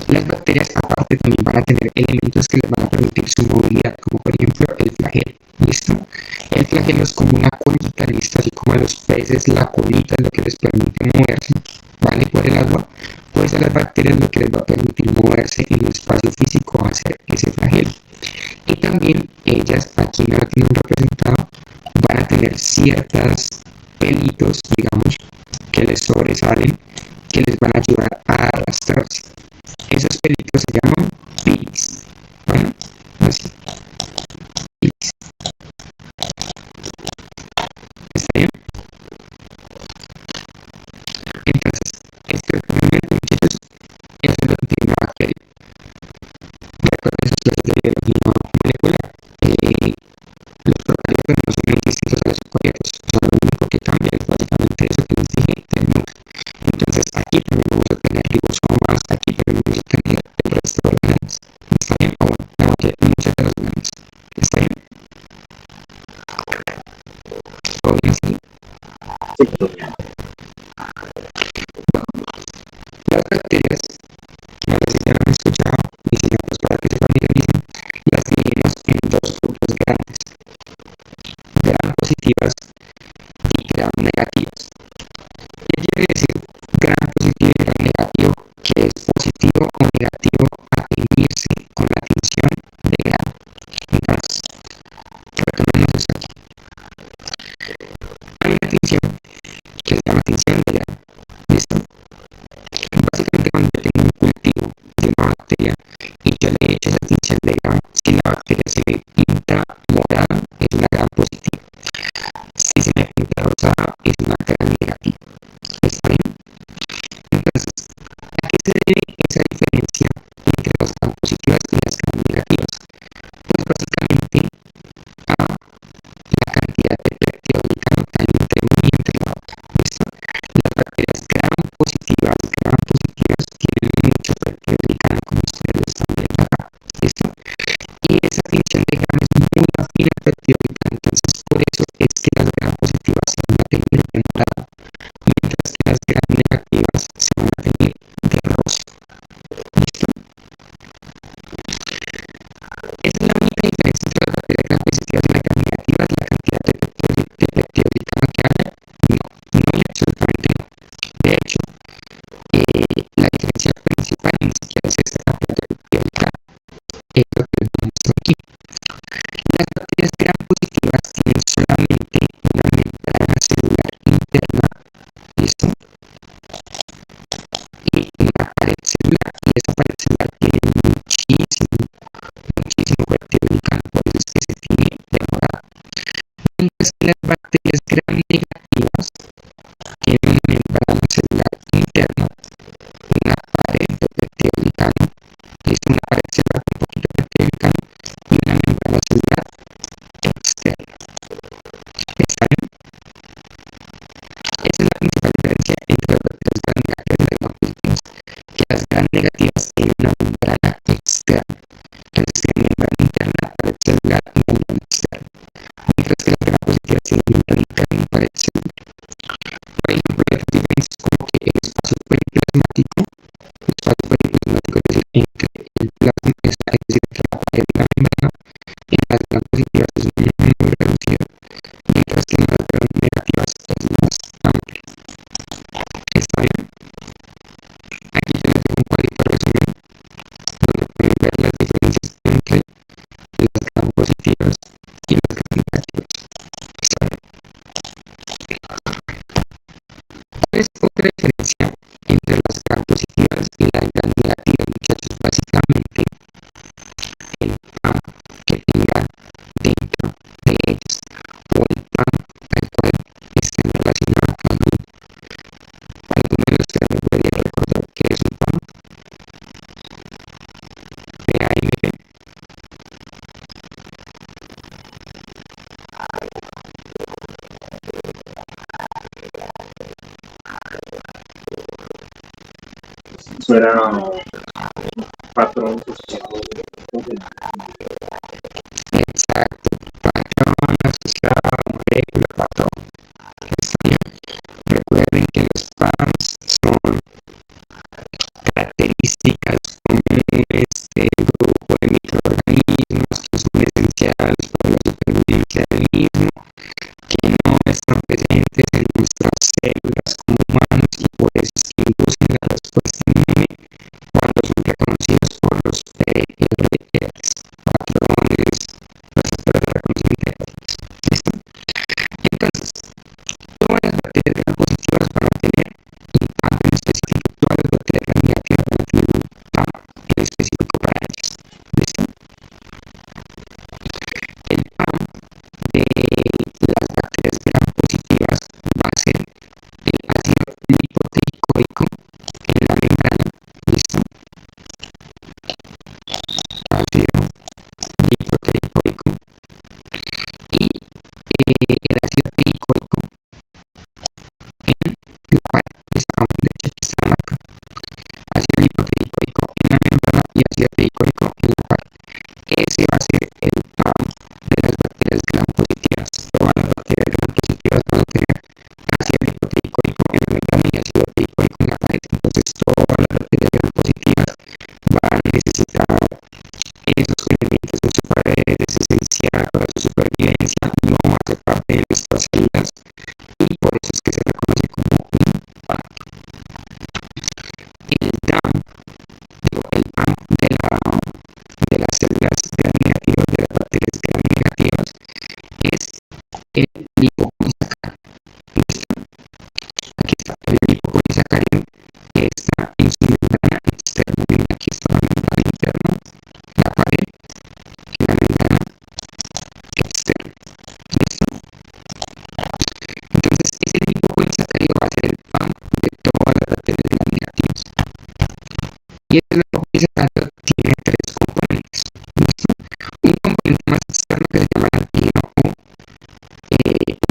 Las bacterias aparte también van a tener elementos que les van a permitir su movilidad, como por ejemplo el flagelo. ¿Listo? El flagelo es como una colita, ¿listo? Así como a los peces la colita es lo que les permite moverse, ¿vale? Por el agua, pues a las bacterias lo que les va a permitir moverse en el espacio físico va a ser ese flagelo. Y también ellas, aquí no lo tienen representado, van a tener ciertos pelitos, digamos, que les sobresalen, que les van a ayudar a arrastrarse. Esos pelitos se llaman pilis. Bueno, así. Pilis. ¿Está bien? Entonces, estructuralmente, muchachos, eso es lo que tiene una bacteria. Recuerden sus clases de biología molecular. Los procariotas no son muy distintos a los eucariotas. O sea, lo único que cambia es básicamente eso que les dije del núcleo. Entonces, aquí también vamos a tener ribosomas, aquí también vamos a tener el resto de órganos. ¿Está bien? O bueno, muchas de las órganos. ¿Está bien? ¿Todo bien así? Sí, todo bien. Bueno, bacteriológica, entonces por eso es que las gram positivas se van a tener de morado, mientras que las gram negativas se van a tener de rosa. ¿Listo? Esa es la única diferencia entre las bacterias gram positivas y las gram negativas, la cantidad de peptidoglicano que haya. No hay absolutamente no. De hecho, la diferencia principal ni siquiera es esta cantidad de peptidoglicano, es lo que les muestro aquí. Las bacterias gram positivas tienen solamente una membrana celular interna, ¿listo? Y una pared celular, y esa pared celular tiene muchísimo peptidoglicano, por eso es que se tiene de morado. Mientras que las bacterias gram negativas tienen una membrana celular interna, una pared de peptidoglicano, ¿listo? Una pared celular con poquito de peptidoglicano y una membrana celular externa. ¿Está bien? Esa es la principal diferencia entre las bacterias gram negativas y las gram positivas, que las gram negativas tienen una membrana externa, entonces tienen membrana interna, pared celular y membrana externa, mientras que las gram positivas tienen membrana interna y pared celular. Por ejemplo, hay otras diferencias como que el espacio periplasmático, es decir, entre el plasma, es decir, entre la pared y la membrana, en las gram positivas es muy reducido, mientras que en las gram negativas es más amplio. ¿Está bien? Aquí yo les dejo un cuadrito resumen donde pueden ver las diferencias entre las gram positivas y las gram negativas. ¿Está bien? ¿Cuál es otra diferencia entre las gram positivas y las gram negativas, muchachos? Básicamente, el PAM que tenga dentro de ellos, o el PAM tal cual esté relacionado con algún. ¿Alguno de ustedes me podría recordar qué es un PAM? PAMP. Eso era patrón. Exacto, patrón asociado a molécula patrón. Está bien. Recuerden que los PAMs son características comunes del grupo de microorganismos que son esenciales para la supervivencia del mismo, que no están presentes en nuestras células como humanos y por eso es que inducen la respuesta inmune cuando son reconocidos por los PRRs, patrones, receptores de reconocimiento de patrones. ¿Listo? Entonces, todas las bacterias gram positivas van a tener un PAM en específico, todas las bacterias gram negativas van a tener un PAM en específico para ellas. ¿Listo? El PAM de las bacterias gram positivas va a ser el ácido lipoteicoico en la membrana. ¿Listo? Ácido lipoteicoico y el ácido teicoico en la pared. ¿Listo? De hecho, aquí está la marca. Ácido lipoteicoico en la membrana y ácido teicoico en la pared. Ese va a ser el PAM de las bacterias gram positivas. Todas las bacterias gram positivas van a tener ácido lipoteicoico en la membrana y ácido teicoico en la pared. Entonces, todas las bacterias gram positivas van a necesitar esos elementos en su pared, es esencial para su supervivencia, no hace parte de nuestras células y por eso es que se reconoce como un PAM. El DAM, el PAM de las células gram negativas, de las bacterias gram negativas, es el lipopolisacárido. ¿Listo? Aquí está el lipopolisacárido que está en su membrana externa. Miren, aquí está la membrana interna, la pared y la membrana externa. ¿Listo? Entonces, ese lipopolisacárido va a ser el PAM de todas las bacterias gram negativas. Y el lipopolisacárido tiene tres componentes. ¿Listo? Un componente más externo que se llama el antígeno o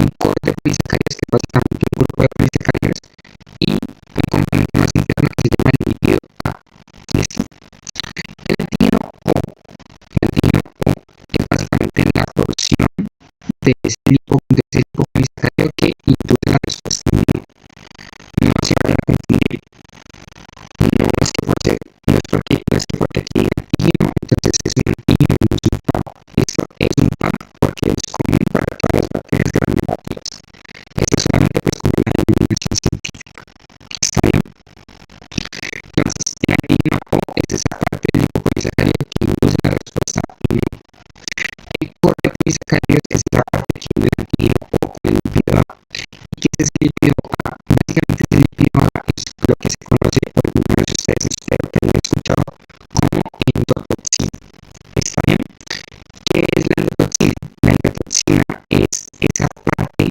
un corte de polisacáridos, que es básicamente un grupo de polisacáridos, y un componente más interno que se llama el lípido A. ¿Listo? El antígeno O es básicamente la porción induce la respuesta inmune. No se vaya a confundir. No es que por ser, no es porque, no es que porque aquí diga antígeno, entonces es un antígeno y no es un PAM. Listo, es un PAM porque es común para todas las bacterias gram negativas. Esto es solamente pues como la denominación científica. ¿Está bien? Entonces, el antígeno O es esa parte del lipopolisacárido que induce la respuesta inmune. El copolisacárido es la parte que une el antígeno O con el lípido A. ¿Y qué es ese lípido A? Básicamente ese lípido A es lo que se conoce, por algunos de ustedes espero que hayan escuchado, como endotoxina. ¿Está bien? ¿Qué es la endotoxina? La endotoxina es esa parte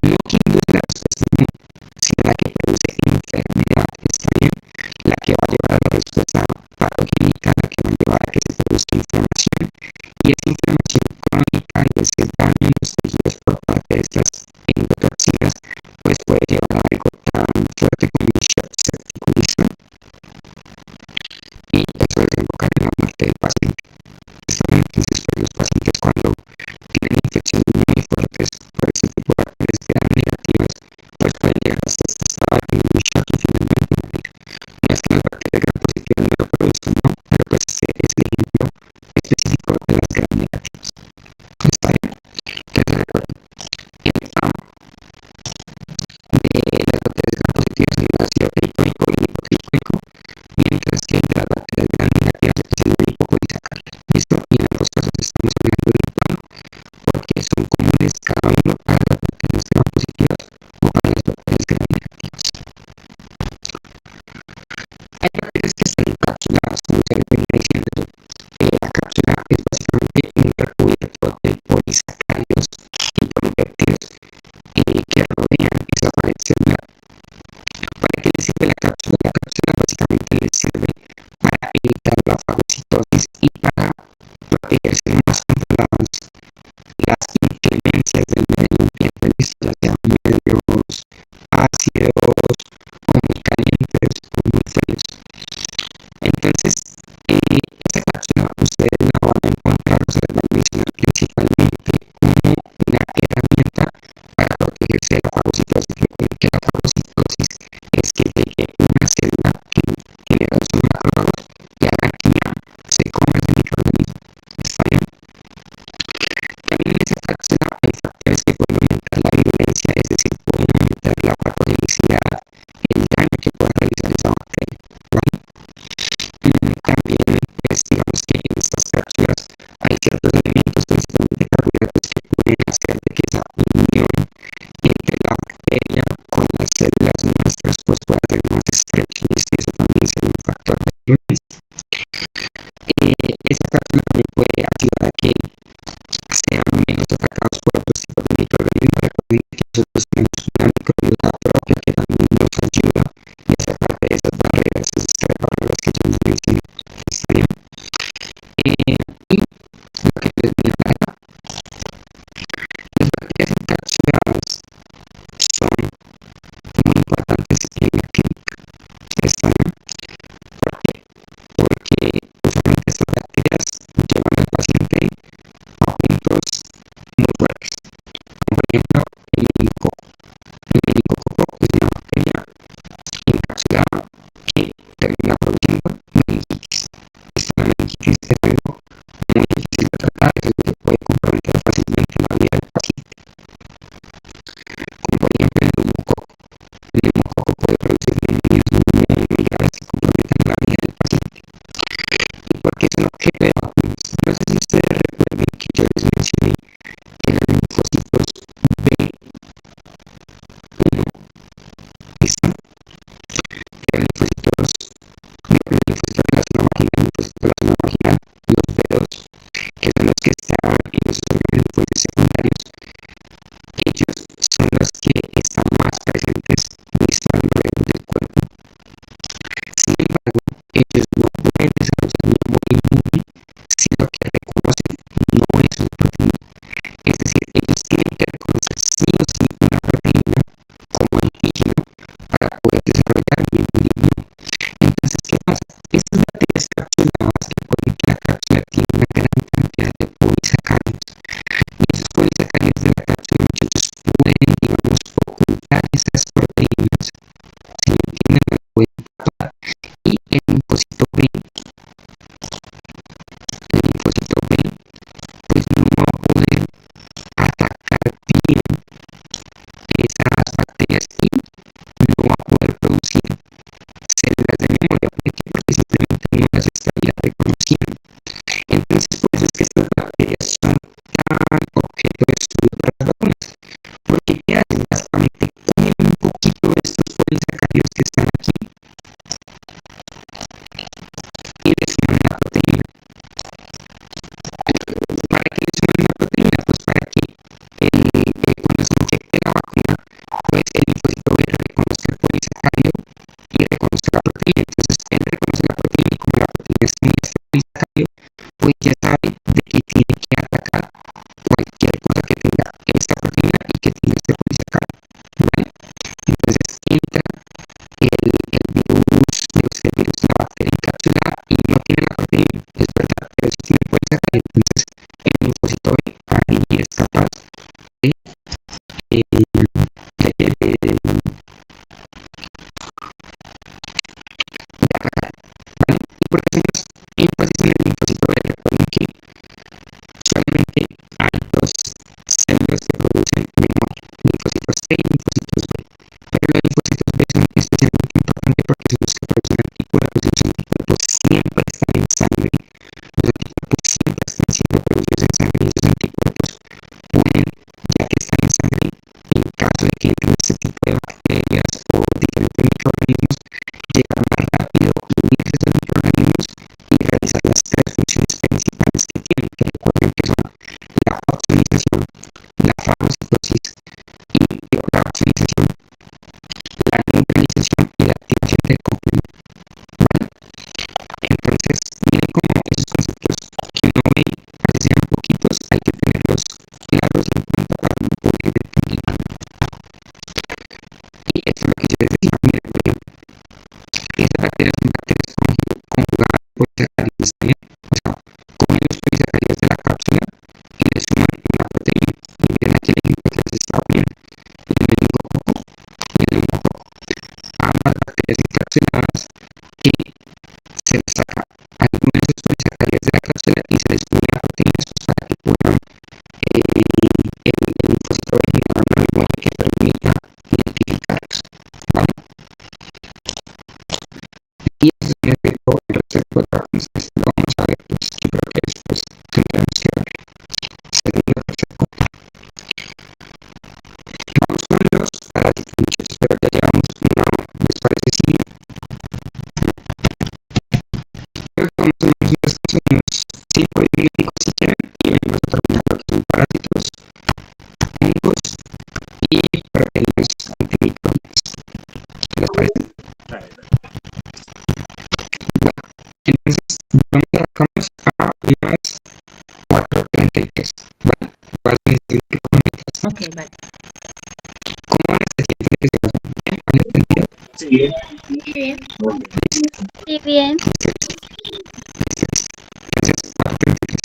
no que induce la respuesta inmune, sino la que produce enfermedad. ¿Está bien? La que va a llevar a la respuesta patogénica, la que va a llevar a que se produzca inflamación. Y esa inflamación crónica y ese daño en los tejidos por parte de estas endotoxinas, pues puede llevar a algo tan fuerte como un shock séptico. ¿Listo? Y eso desemboca en la muerte del paciente. Entonces, pues, los pacientes cuando tienen infecciones muy fuertes por este tipo de bacterias gram negativas, pues pueden llegar hasta este estado de un shock y finalmente morir. No es que las bacterias gram positivas no lo produzcan, no, pero pues este es el ejemplo específico de las gram negativas. ¿Está bien? Entonces recuerden, el PAM de las bacterias gram positivas es el ácido tricónico y el hipotricónico, mientras que el de las bacterias gram negativas es el lipopolisacárido. ¿Listo? Y en ambos casos estamos hablando de un PAM porque son comunes cada uno para las bacterias gram positivas o para las bacterias gram negativas. Hay bacterias que están encapsuladas, como se venía diciendo. La cápsula es básicamente un recubierto de polisacáridos y polipéptidos que rodean esa pared celular. ¿Para qué le sirve la cápsula? La cápsula básicamente le sirve para evitar la fagocitosis y para protegerse más contra las inclemencias del medio ambiente, ya sean medios ácidos o muy calientes o muy fríos. Entonces, esa cápsula ustedes la van a encontrar, o sea, la van a mencionar principalmente como una herramienta para protegerse de la fagocitosis. Recuerden que la fagocitosis es que llegue una célula que genera sus macrófagos y hagan que se coma ese microorganismo. ¿Está bien? También en esa cápsula hay factores que pueden aumentar la virulencia, es decir, pueden aumentar la patogenicidad, el daño que pueda realizar esa bacteria. ¿Vale? También, pues, digamos que en estas cápsulas hay ciertos elementos, principalmente carbohidratos, que pueden hacer de que esa unión entre la bacteria con las células nuestras pues pueda ser más estrecha, y eso también sería un factor de virulencia. Esa cápsula también puede ayudar a que sean menos atacados por otros tipos de microorganismos. Recuerden que nosotros tenemos una microbiota propia que también nos ayuda y hace parte de esas barreras, esas tres barreras que yo les mencioné. ¿Está bien? Y lo que les voy a hablar, las bacterias encapsuladas son muy importantes en la clínica. ¿Está bien? ¿Por qué? Porque usualmente estas bacterias llevan al paciente a puntos muy fuertes, como por ejemplo el meningococo. El meningococo es una bacteria encapsulada que termina produciendo meningitis. La meningitis es algo muy difícil de tratar, es algo que puede comprometer fácilmente la vida del paciente. Como por ejemplo el neumococo. El neumococo puede producir neumonías muy graves que comprometen la vida del paciente. ¿Y por qué son objeto de vacunas? No sé si ustedes recuerden que yo les mencioné que los linfocitos B1, ¿listo? Los linfocitos de la zona vaginal, los B2, que son los que están en los órganos linfoides secundarios, ellos son los que están más presentes, ¿listo?, alrededor del cuerpo. Sin embargo, ellos no pueden desarrollar memoria inmune si lo que reconocen no es una proteína. Es decir, ellos tienen que reconocer sí o sí una proteína como antígeno para poder desarrollar memoria inmune. Entonces, ¿qué pasa? Estas bacterias capsuladas, recuerden que la cápsula tiene una gran cantidad de polisacáridos. Y esos polisacáridos de la cápsula, muchachos, pueden, digamos, objeto de estudio para las vacunas. Porque ¿qué hacen? Básicamente comen un poquito de estos polisacáridos que están aquí y le suman una proteína. ¿Para qué le suman una proteína? Pues para que cuando se inyecte la vacuna, pues el linfocito B reconozca el polisacárido y reconozca la proteína. Entonces él reconoce la proteína y como la proteína está en este polisacárido, pues ya sabe de que tiene que atacar cualquier cosa que tenga esta proteína y que tenga este polisacárido, ¿vale? Entonces entra el virus, la bacteria encapsulada y no tiene la proteína, es verdad, pero sí tiene el polisacárido. Entonces el linfocito B ahí es capaz de, de, de, de, de atacar, ¿vale? ¿Y por qué hacemos énfasis en el linfocito B? Recuerden que solamente hay dos células que producen memoria, linfocitos T y linfocitos B. Pero los linfocitos B son especialmente importantes porque son los que producen anticuerpos y los anticuerpos siempre están en sangre. Los anticuerpos siempre están siendo producidos en sangre y esos anticuerpos pueden, ya que están en sangre, en caso de que entren este tipo de bacterias o diferentes microorganismos, llegar más rápido, unirse a esos microorganismos y realizar las tres funciones principales que tienen, que recuerden que son la oxonización, la fagocitosis y la oxonización, la neutralización y la activación del complemento, ¿vale? Entonces, miren cómo esos conceptos que uno ve, así sean poquitos, hay que tenerlos claros y en cuenta para no poder entender. Y esto es lo que yo les decía, miren, por ejemplo, estas bacterias son bacterias conjugadas polisacáridos también, o sea, comen los polisacáridos de la cápsula y le suman una proteína. Y miren aquí el ejemplo que les estaba poniendo. El meningococo y el neumococo, ambas bacterias encapsuladas que se les saca alguno de esos polisacáridos de la cápsula y se les une a proteínas pues, para que puedan el linfocito generar una memoria que permita identificarlos, ¿vale? Y eso es el resto de vacunas. Esto lo vamos a ver, pues yo creo que después tendremos que ver segundo o tercer punto. Vamos con los parásitos, muchachos, pero ya llevamos una, ¿les parece? Sí. Creo que vamos a hacer unos 5 o 10 minutos si quieren y venimos a terminar lo que son parásitos, hongos y proteínas antimicrobianas. ¿Qué les parece? Bueno, entonces vamos a arrancamos a unas 4:33. Bueno, igual necesito que comentas. Ok, vale. ¿Cómo van este tiempo de que se pasan? ¿Bien? ¿Han entendido? Sí, bien. Muy bien. Listo. Sí, bien. Listo, listo. Listo, listo. Entonces, 4:33.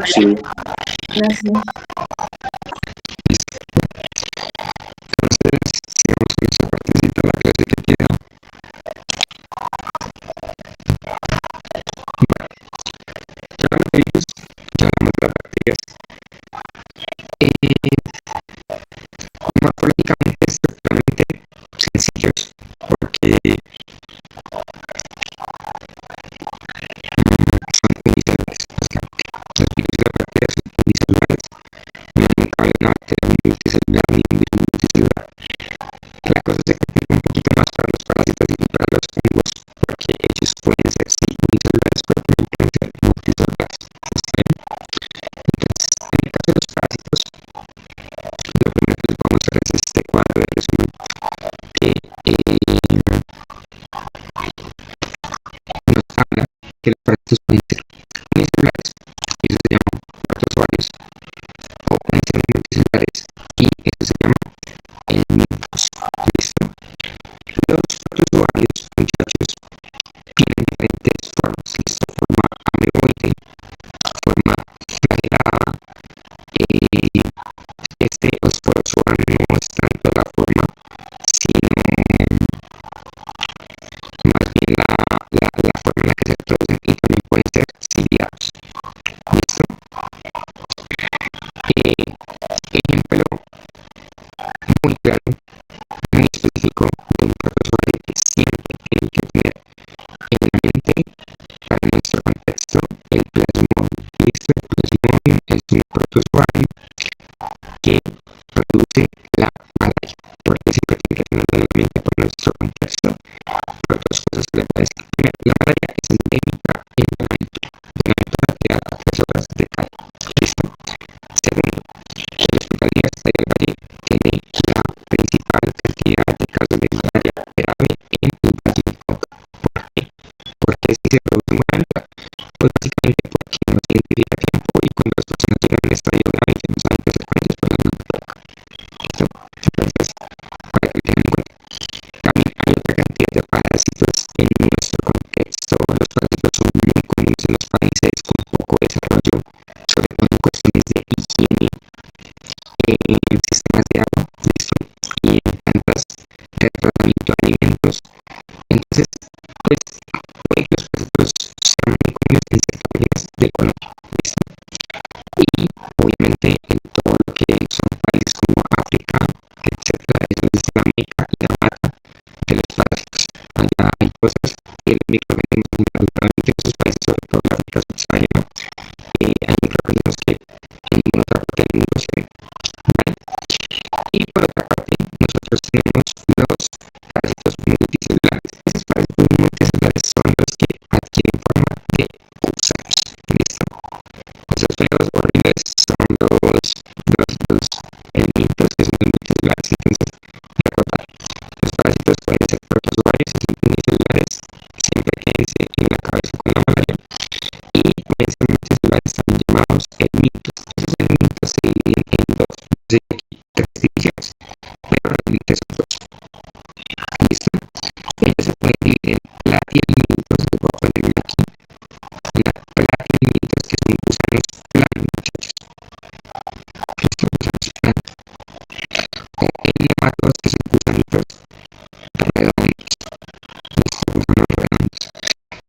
Sí. Nací. Listo. Entonces, sigamos con esta partecita de la clase que queda. Bueno, ya hablamos de virus, ya hablamos de las bacterias. Morfológicamente, estructuralmente sencillos, porque son unicelulares, básicamente. Los virus y las bacterias son unicelulares. No hay nunca una bacteria multicelular ni un virus multicelular. La cosa se complica un poquito más para los parásitos y para los hongos, porque ellos pueden ser sí unicelulares, pero también pueden ser multicelulares. ¿Está bien? Entonces, en el caso de los parásitos, lo primero que les vamos a mostrar es este cuadro de resumen que nos habla que los parásitos pueden ser unicelulares, y eso se llama protozoarios, o pueden ser multicelulares, y eso se llama helmintos. ¿Listo? Los protozoarios, muchachos, tienen diferentes formas. ¿Listo? Forma ameboide, forma flagelada. Este osporozoa no es tanto la forma, sino más bien la forma en la que se reproducen, y también pueden ser ciliados. ¿Listo? Ejemplo muy claro, muy específico de un protozoario que siempre tiene que tener en la mente para nuestro contexto el plasmodium. ¿Listo? El plasmodium es un protozoario que produce la malaria, porque siempre tiene que tenerlo en la mente por nuestro contexto, por otras cosas que le pueden decir. Primero, la malaria es endémica en Buenaventura. Buenaventura queda a 3 horas de Cali. ¿Listo? Segundo, el Hospital Universitario del Valle tiene la principal cantidad de casos de malaria grave en el Valle del Cauca. ¿Por qué? Porque es que se produce en Buenaventura. Pues básicamente porque no se identifica a tiempo, y cuando las personas llegan a un estadio grave y no saben qué hacer con ellos, pues las mandan por acá. ¿Listo? Entonces, para que lo tengan en cuenta. También hay otra cantidad de parásitos en nuestro contexto. Los parásitos son muy comunes en los países con poco desarrollo, sobre todo en cuestiones de higiene, en sistemas de agua, ¿listo? Y en plantas de tratamiento de alimentos. Entonces, pues, puede que los parásitos sean muy comunes en ciertas regiones de Colombia, ¿listo? Y obviamente en todo lo que son países como África, etcétera, eso es la meca y la mata de los parásitos. Allá hay cosas que los microorganismos naturalmente en esos países, sobre todo en África subsahariana, hay microorganismos que en ninguna otra parte del mundo se ven. ¿Vale? Y por otra parte, nosotros tenemos los parásitos multicelulares. Esos parásitos multicelulares son los que adquieren forma de gusanos. ¿Listo? Esos feos horribles son los helmintos, que son los multicelulares. Entonces, recordar, los parásitos pueden ser protozoarios y unicelulares, siempre quédense en la cabeza con la malaria, y pueden ser multicelulares también llamados helmintos. Esos helmintos se dividen en dos, no sé, aquí 3 divisiones, pero realmente son 2. ¿Listo? Ellos se pueden dividir en platihelmintos, les voy a poner aquí, platihelmintos, que son gusanos planos, muchachos. Estos gusanos planos. O nematodos, que son gusanitos redondos. Listo, gusanos redondos.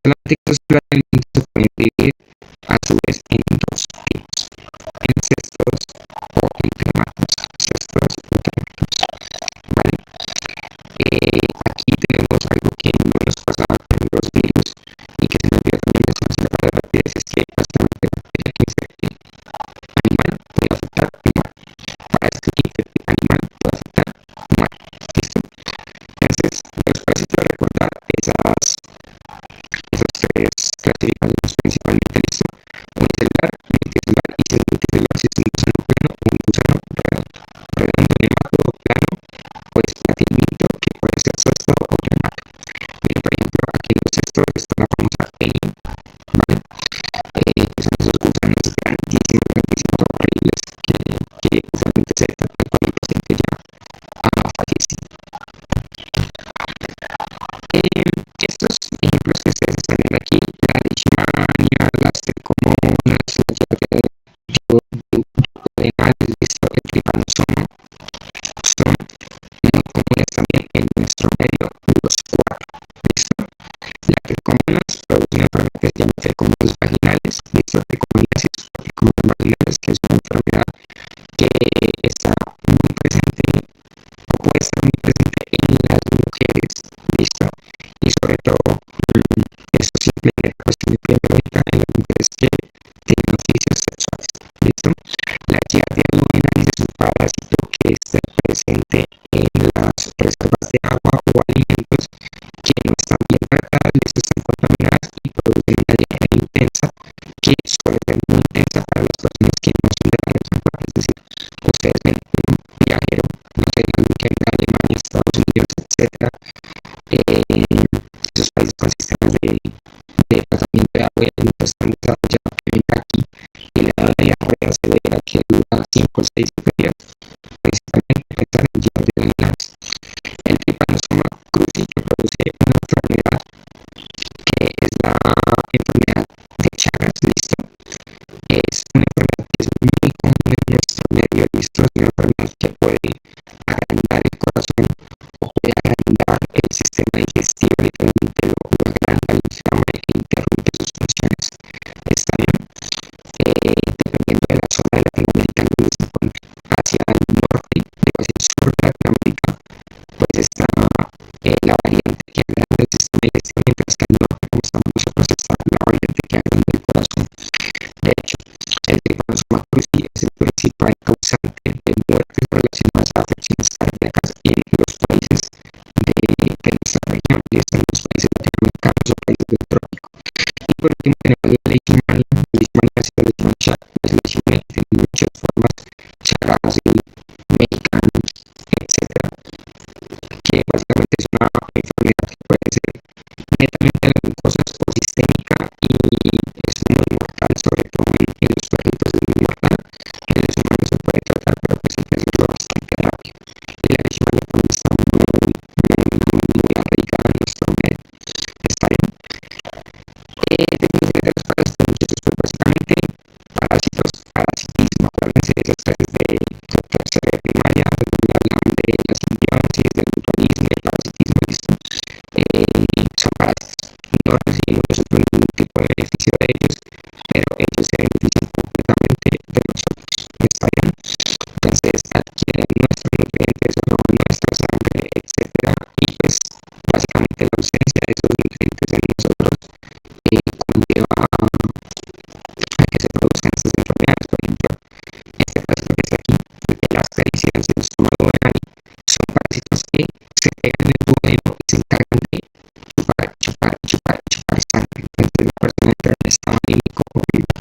Solamente que estos platihelmintos se pueden dividir a su vez en 2 tipos: en cestos o en trematos. Cestos o trematos. ¿Vale? Aquí tenemos algo que no nos pasaba con los virus y que se me olvidó también mencionar para las bacterias, es que básicamente la bacteria que infecte animal puede afectar humano. Para esto que infecte animal puede afectar humano. ¿Listo? Entonces, los parásitos, recordar esas 3 clasificaciones principalmente. ¿Listo? Unicelular, multicelular, y si es multicelular, si es un gusano plano o un gusano redondo. Redondo, nematodo, plano, pues platihelminto, que puede ser cesto o tremato. Miren, por ejemplo, aquí en los cestos está la famosa L, ¿vale? Que son esos gusanos grandísimos, grandísimos, horribles, que usualmente se tratan cuando el paciente ya ha fallecido. Estos ejemplos que ustedes están viendo aquí, la leishmania, la tricomonas, la pulmonares, que es una enfermedad que está muy presente o puede estar muy presente en las mujeres, ¿listo? Y sobre todo, eso simplemente cuestión biológica en las mujeres que tienen oficios sexuales, ¿listo? La giardia duodenal es un parásito que está presente en las reservas de agua o alimentos que no están bien tratadas, están contaminadas y producen una diarrea intensa que suele ser muy intensa para las personas que no son de la región. Es decir, ustedes ven un viajero, no sé, que venga de Alemania, Estados Unidos, etcétera, esos países con sistemas de tratamiento de agua y alimentos tan desarrollados que venga aquí y le da una diarrea severa que dura 5 o 6 días, principalmente pensar en giardia duodenal. El Trypanosoma cruzi, que produce una enfermedad que es la enfermedad de Chagas, ¿listo? Es una enfermedad que es muy común en nuestro medio, ¿listo? Es una enfermedad que puede agrandar el corazón o puede agrandar el sistema digestivo, literalmente lo agranda, lo inflama e interrumpe sus funciones. Está bien, dependiendo de la zona de Latinoamérica en donde se encuentre. Hacia el norte, hacia el sur de Latinoamérica, pues está la variante que agranda el sistema digestivo, mientras que al norte, como estamos nosotros, está la variante que agranda el corazón. De hecho, el Trypanosoma cruzi es el principal causante de muertes relacionadas a afecciones cardíacas en los países de nuestra región, y están en los países latinoamericanos o países del trópico. Y por último tenemos la leishmania. La leishmania es la leishmania, la leishmania que tiene muchas formas, Chagas, mexicanos, etcétera, que básicamente es una enfermedad que puede ser netamente de las mucosas o sistémica y es muy mortal, sobre todo en los perritos es muy mortal. En los humanos se puede tratar, pero pues hay que hacerlo bastante rápido. Y la leishmania también está muy arraigada en nuestro medio. Está bien. Definición de los parásitos, muchachos, pues básicamente parásitos, parasitismo, acuérdense de esas clases de tercera de primaria, donde hablan de la simbiosis, del mutualismo, del parasitismo, ¿listo? Son parásitos, no recibimos nosotros ningún tipo de beneficio de ellos, pero ellos se benefician completamente de nosotros. ¿Está bien? Entonces adquieren nuestros nutrientes, roban nuestra sangre, etcétera, y pues básicamente la ausencia de esos nutrientes en nosotros conlleva a que se produzcan estas enfermedades. Por ejemplo, este parásito que está aquí, el Aspergillus en el estómago duodenal, son parásitos que se pegan en el duodeno y se encargan de chupar sangre. Entonces la persona entra en estado anímico horrible.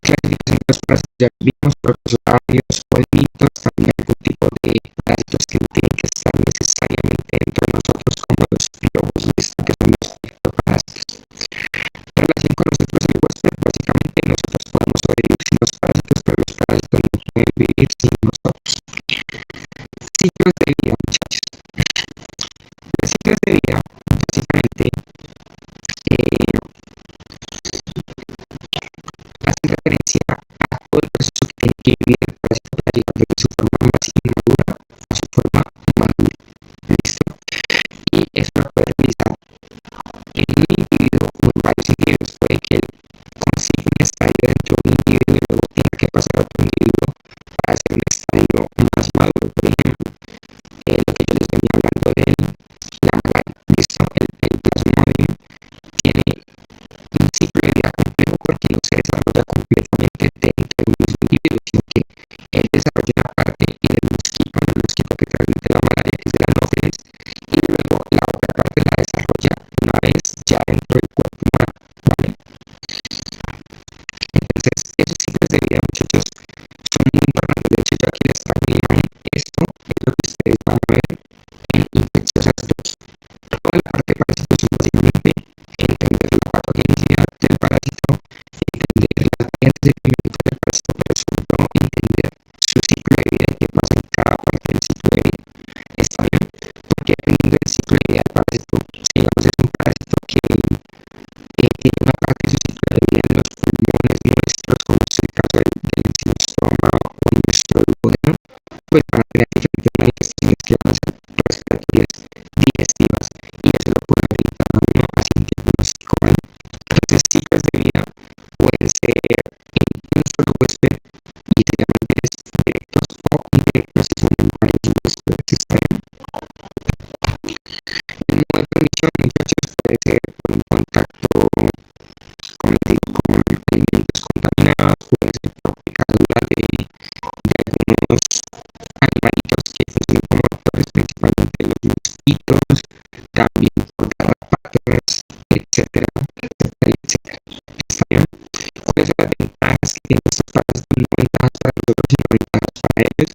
Clasificación de los parásitos, ya vimos protozoarios, polinitos, también algún tipo de parásitos que no tienen que estar necesariamente dentro de nosotros, como los piojos, ¿listo? Que son los ectoparásitos. Relación con nosotros el huésped, básicamente nosotros podemos sobrevivir sin los parásitos, pero los parásitos no pueden vivir sin nosotros. Ciclos de vida, muchachos. Los ciclos de vida, básicamente, hacen referencia a todo el proceso que tiene que vivir el parásito para llegar de su forma más inmadura a su forma madura. ¿Listo? Y eso lo puede realizar en un individuo o en varios individuos. Puede que él consiga un estadio dentro de un individuo y luego tenga que pasar a otro individuo para hacer un estadio más maduro. Por ejemplo, lo que yo les venía hablando de la malaria, ¿listo? El plasmodium tiene un ciclo de vida complejo porque no se desarrolla completamente dentro de un mismo individuo, sino que él desarrolla una parte en el mosquito que transmite la malaria, que es el anófeles, y luego la otra parte la desarrolla una vez ya dentro del cuerpo humano, ¿vale? Entonces, esos ciclos de vida, muchachos, son muy importantes. De hecho, yo aquí les traigo una imagen. Esto es lo que ustedes van a ver en Infecciosas 2. Toda la parte de parásitos es básicamente entender la patogenicidad del parásito, entender las vías de crecimiento del parásito, pero sobre todo entender su ciclo de vida y qué pasa en cada parte del ciclo de vida. ¿Está bien? Porque dependiendo del ciclo de vida del parásito, si digamos es un parásito que tiene una parte de su ciclo de vida en los pulmones nuestros, como es el caso del encimostoma o nuestro duodeno, pues van a tener diferentes manifestaciones que van a ser respiratorias, digestivas, y eso lo puede orientar a uno hacia un diagnóstico, ¿vale? Entonces, ciclos de vida pueden ser en un solo puede ser por un contacto, como les digo, con alimentos contaminados, puede ser por picadura de algunos animalitos que funcionan como vectores, principalmente los mosquitos, también por garrapatas, etcétera, etcétera, etcétera. ¿Está bien? ¿Cuáles son las ventajas que tienen estos parásitos? No ventajas para nosotros, sino ventajas para ellos,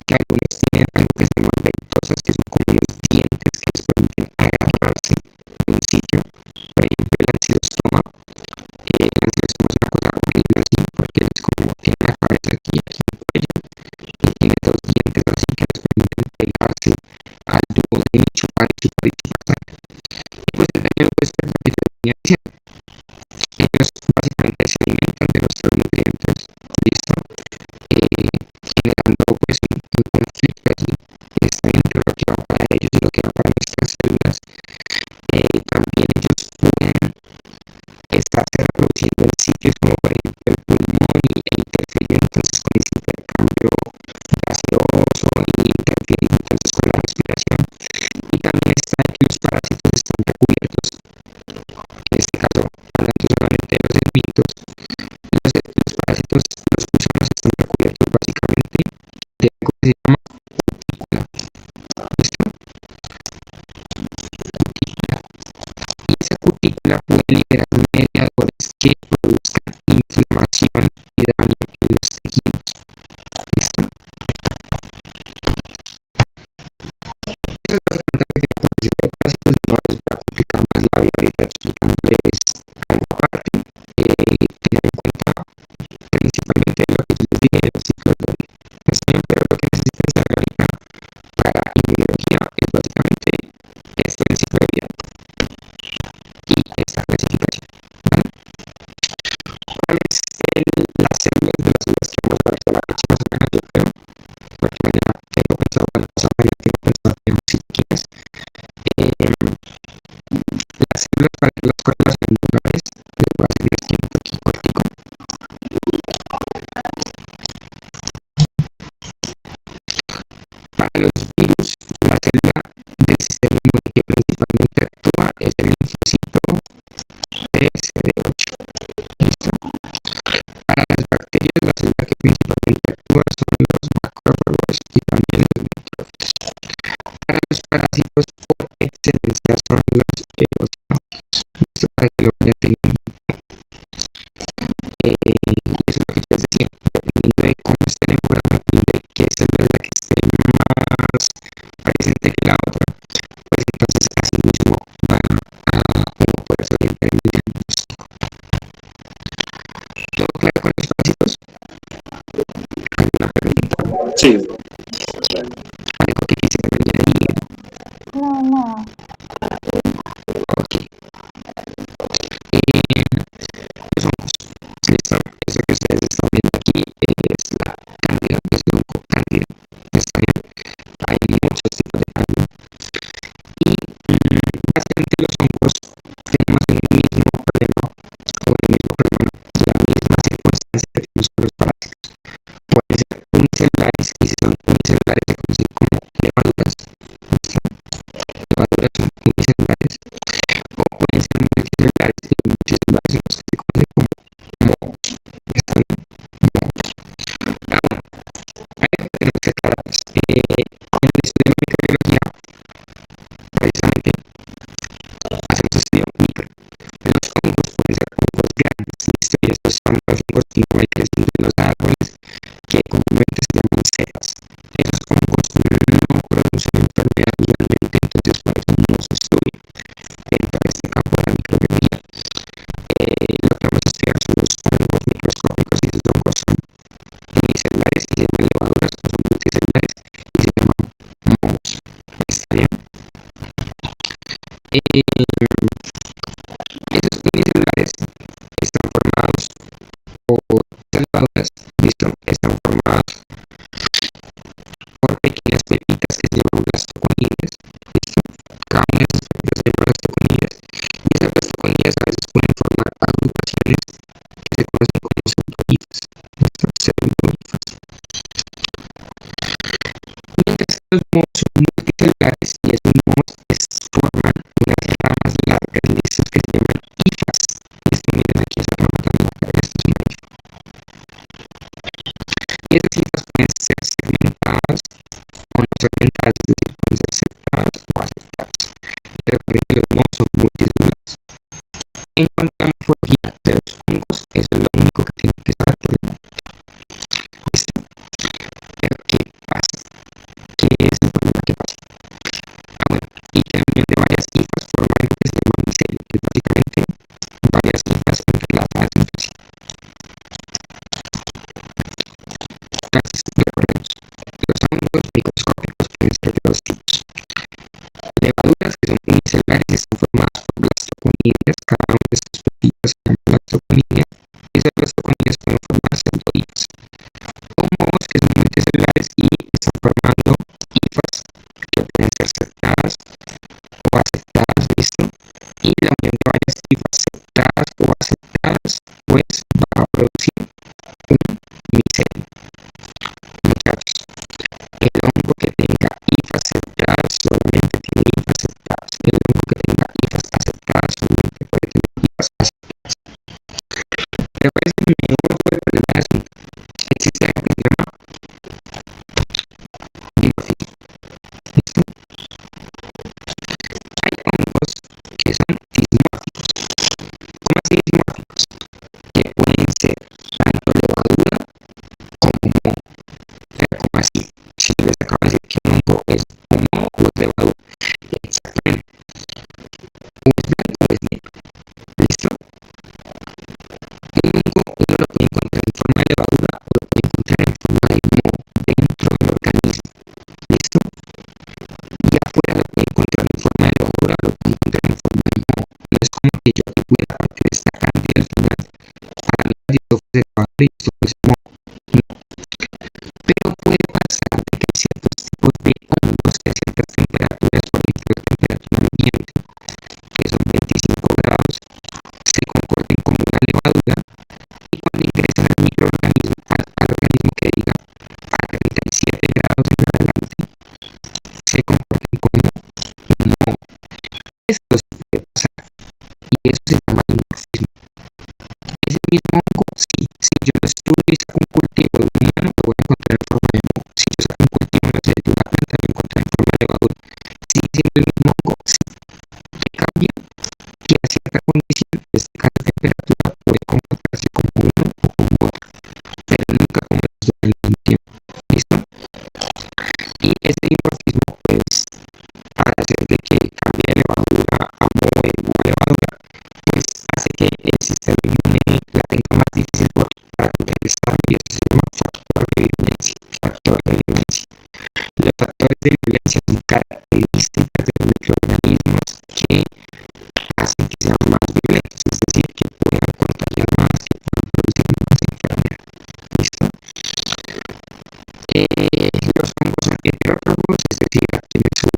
que algunos tienen algo que se llama ventosas, que son como unos dientes que les permiten agarrarse en un sitio. Por ejemplo, el ancilostoma. El ancilostoma es una cosa horrible así, porque es como tiene la cabeza aquí, aquí en el cuello, y tiene dos dientes así que les permiten pegarse al duodeno y chupar y chupar y chupar sangre. Y pues el daño puede ser que te venía diciendo. Ellos básicamente se alimentan de nuestros nutrientes, listo, generando pues un conflicto allí, está entre lo que va para ellos y lo que va para nuestras células. También ellos pueden estarse reproduciendo en sitios como por ejemplo el pulmón e interferir entonces con ese intercambio gaseoso y interferir entonces con la respiración. Y también está que los parásitos están recubiertos, en este caso hablando solamente de los esbintos, los parásitos, los gusanos están recubiertos básicamente de algo que se llama cutícula. ¿Listo? Cutícula. Y esa cutícula puede liberar mediadores que produzcan inflamación y daño en los tejidos. ¿Listo? Eso es básicamente lo que tiene que parásitos. No les voy a complicar más la vida ahorita explicándoles algo aparte. Tener en cuenta principalmente lo que les dije de los ciclos de gestión, pero lo que necesitan saber ahorita para inmunología es básicamente este principio de vida y esta clasificación, ¿vale? ¿Cuáles las células de las células que vamos a ver la próxima semana? Yo creo, porque mañana tengo pensado, bueno, pasado mañana tengo pensado que hagamos citoquinas. Las células para las cuales las ven una vez, les voy a seguir escribiendo aquí cortico. Para los virus, la célula del sistema inmune que principalmente actúa es el linfocito CD8. ¿Listo? Para las bacterias, la célula que principalmente actúa son los macrófagos y también los neutrófilos. Para los parásitos, por excelencia, son los eosinófilos. ¿Listo? Para que lo vayan teniendo. Y eso es lo que yo les decía, dependiendo de cómo esté el hemograma, de qué célula es la que esté más presente que la otra, pues entonces así mismo va a poderse orientar en el diagnóstico. ¿Todo claro con los parásitos? ¿Alguna pregunta? Sí. ¿Algo que quisiera añadir? No. Ok. Los hongos. ¿Listo? Eso que ustedes están viendo aquí es la cándida, es el hongo cándida. ¿Está bien? Hay muchos tipos de cándida. Y básicamente los hongos tenemos el mismo problema, o el mismo problema, la misma circunstancia que tenemos con los parásitos. Pueden ser unicelulares, y si son unicelulares se conocen como levaduras. ¿Listo? Levaduras son unicelulares, o pueden ser multicelulares, y los multicelulares son los que se conocen como mohos. ¿Está bien? Mohos. Ahora, hay algo que tenemos que aclararles. En el estudio de microbiología, precisamente, hacemos estudio micro. Los hongos pueden ser hongos grandes, ¿listo? Y estos son los hongos que no hay creciendo en los árboles, que comúnmente se llaman cepas. Esos hongos no producen enfermedad realmente, entonces por eso no se estudia dentro de este campo de la microbiología. Lo que vamos a estudiar son los hongos microscópicos, y esos hongos son unicelulares y se llaman levaduras, o son multicelulares y se llaman mohos. ¿Está bien? Esos unicelulares están formados por levaduras, ¿listo? Están formados por pequeñas pepitas que se llaman blastoconidias, ¿listo? Cada una de esas pepitas se llaman blastoconidias, y esas blastoconidias a veces pueden formar agrupaciones que se conocen como pseudonifas, ¿listo? Pseudonifas. Mientras que los mohos son multicelulares, y esos mohos forman unas ramas largas, es decir, pueden ser aceptadas o aceptadas. Recuerden que los mohos son multicelulares. En cuanto a la morfología de los hongos, eso es lo único que tienen que saber por el momento. ¿Listo? Pero ¿qué pasa? ¿Qué es el problema que pasa? Bueno, y que la unión de varias hifas forma algo que se llama micelio, que es básicamente varias hifas entrelazadas entre sí. Entonces, recordemos, los hongos microscópicos pueden ser de dos tipos. Levaduras que son unicelulares y están formadas por blastoconidias, cada uno de estos peptidos se llama blastoconidia, y esas blastoconidias pueden formar pseudohifas. O mohos que son multicelulares y están formando hifas que pueden ser aceptadas o aceptadas, ¿listo? Y la unión de varias hifas aceptadas o aceptadas pues va a producir un micelio. Muchachos, el hongo que tenga hifas aceptadas solamente tiene hifas aceptadas. El hongo que tenga hifas aceptadas solamente puede tener hifas aceptadas. Pero ¿cuál es el meollo del problema del asunto? Existe algo que se llama dimorfismo. ¿Listo? Hay hongos que son dismórficos. ¿Cómo así dismórficos? Que pueden ser tanto levadura como moho. Pero ¿cómo así? Si yo les acabo de decir que un hongo es un moho o es levadura. Exactamente. O es blanco o es negro. ¿Listo? Un hongo uno lo puede encontrar en forma de levadura o lo puede encontrar en forma de moho dentro del organismo. ¿Listo? Y afuera lo puede encontrar en forma de levadura o lo puede encontrar en forma de moho. No es como que yo te pudiera parte de esta cantidad al final. Para mí esto fuese levadura y esto fuese moho. No. Pero puede pasar de que hay ciertos tipos de hongos que a ciertas temperaturas, por ejemplo la temperatura ambiente, que son 25 grados, se comporten como una levadura y cuando ingresen al microorganismo, al organismo que diga a 37 grados en adelante, se comporten como un moho. Esto sí puede pasar y eso se llama dimorfismo. Ese mismo hongo, sí, si yo lo estudio y saco un cultivo de un humano, lo voy a encontrar en forma de moho. Si yo saco un cultivo, no sé, de una planta, lo encuentro en forma de levadura. Sigue siendo el mismo hongo, sí. ¿Qué cambia? Que a cierta condición, este cambio de temperatura puede comportarse como uno o como otro, pero nunca como los dos al mismo tiempo. ¿Listo? Y este dimorfismo, pues, para hacer de que cambie de levadura a moho o a levadura, pues hace que el sistema inmune la tenga más difícil para contrarrestarlo y eso se llama factor de virulencia. Factor de virulencia. Los factores de virulencia son características de los microorganismos que hacen que sean más violentos, es decir, que puedan contagiar más, que puedan producir más enfermedad. ¿Listo? Los hongos son heterótrofos, es decir, adquieren sus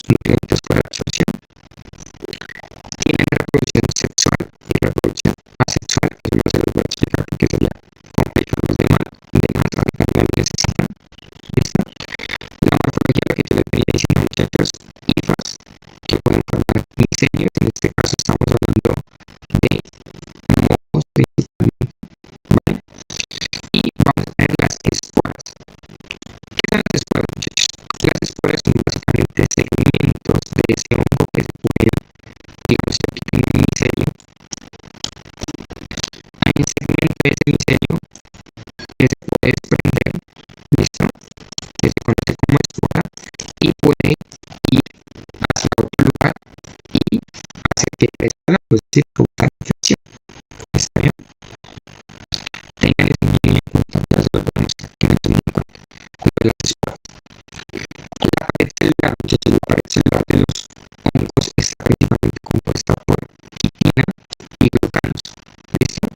nutrientes por absorción. Tienen reproducción sexual y reproducción asexual, que no se los voy a explicar porque sería complicado de más ahorita no lo necesitan. ¿Listo? La morfología, lo que yo les venía diciendo, muchachos, hifas que pueden formar micelios, en este caso estamos hablando de mohos principalmente, ¿vale? Y vamos a tener las esporas. ¿Qué son las esporas, muchachos? Las esporas son básicamente segmentos de ese hongo que se pueden, digamos, si aquí tengo un micelio, hay un segmento de ese micelio que se puede desprender, ¿listo? Que se conoce como espora y puede ir hacia otro lugar y hacer que crezca la posible causar infección. ¿Está bien? Tengan eso muy en cuenta, ya se lo voy a mostrar, que no tengan en cuenta. Luego las esporas. La pared celular, muchachos, la pared celular de los hongos está principalmente compuesta por quitina y glucanos. ¿Listo?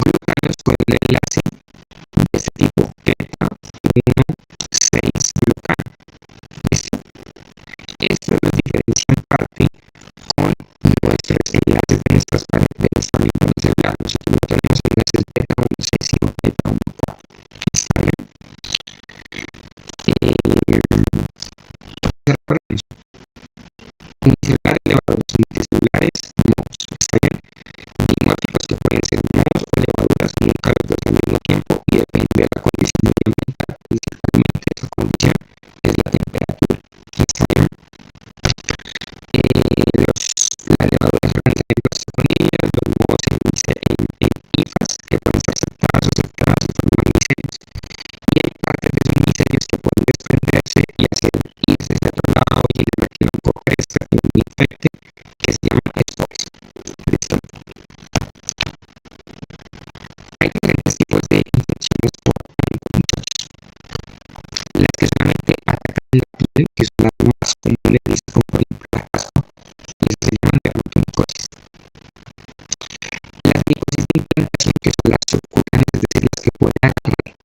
Glucanos con un enlace de este tipo, beta 1,6-glucano. ¿Listo? Esto los diferencia en parte con nuestros enlaces de nuestras paredes de nuestra membrana celular. Nosotros no tenemos enlaces beta 1,6 sino beta 1,4. ¿Está bien? Recordemos, unicelulares, levaduras, multicelulares, mohos. ¿Está bien? Dimórficos que pueden ser mohos o levaduras, nunca los dos al mismo tiempo y depende de la condición medioambiental. Principalmente esa condición es la temperatura.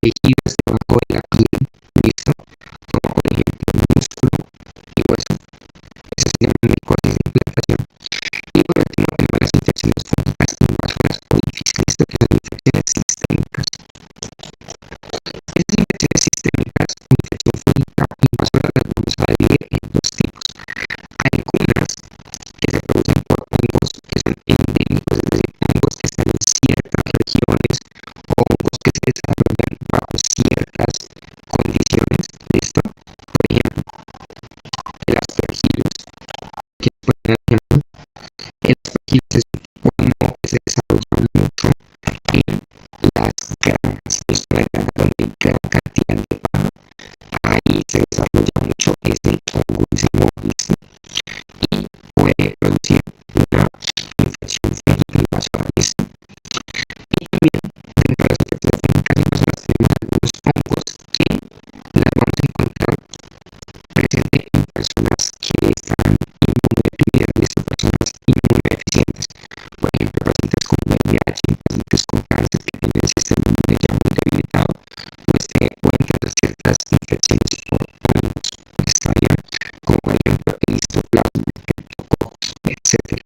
tejidos debajo de la piel, ¿listo? Como por ejemplo el músculo y hueso. Eso se llama micosis de implantación. Y por último tenemos las infecciones fúngicas invasoras o IFIs, ¿listo? Que son infecciones sistémicas. Estas infecciones sistémicas o infección fúngica invasora las vamos a dividir en dos tipos. Hay algunas que se producen por hongos que son endémicos, es decir, hongos que están en ciertas regiones o hongos que se desarrollan bajo ciertas condiciones. ¿Listo? Por ejemplo, el aspergillus, que pueden ejemplo, el aspergillus es un tipo de hongo que se desarrolla mucho en las granjas. Es una granja donde hay gran cantidad de paja. Ahí se desarrolla mucho ese hongo, ese moho, ¿listo? Y puede producir una infección fúngica invasora, ¿listo? Y también dentro de las infecciones fúngicas invasoras tenemos algunos hongos que las vamos a encontrar presentes en personas que están inmunodeprimidas, ¿listo? Personas inmunodeficientes. Por ejemplo, pacientes con VIH, pacientes con cáncer que tienen el sistema inmune ya muy debilitado, pues pueden tener ciertas infecciones por hongos, ¿está bien? Como por ejemplo el histoplasma, etcétera.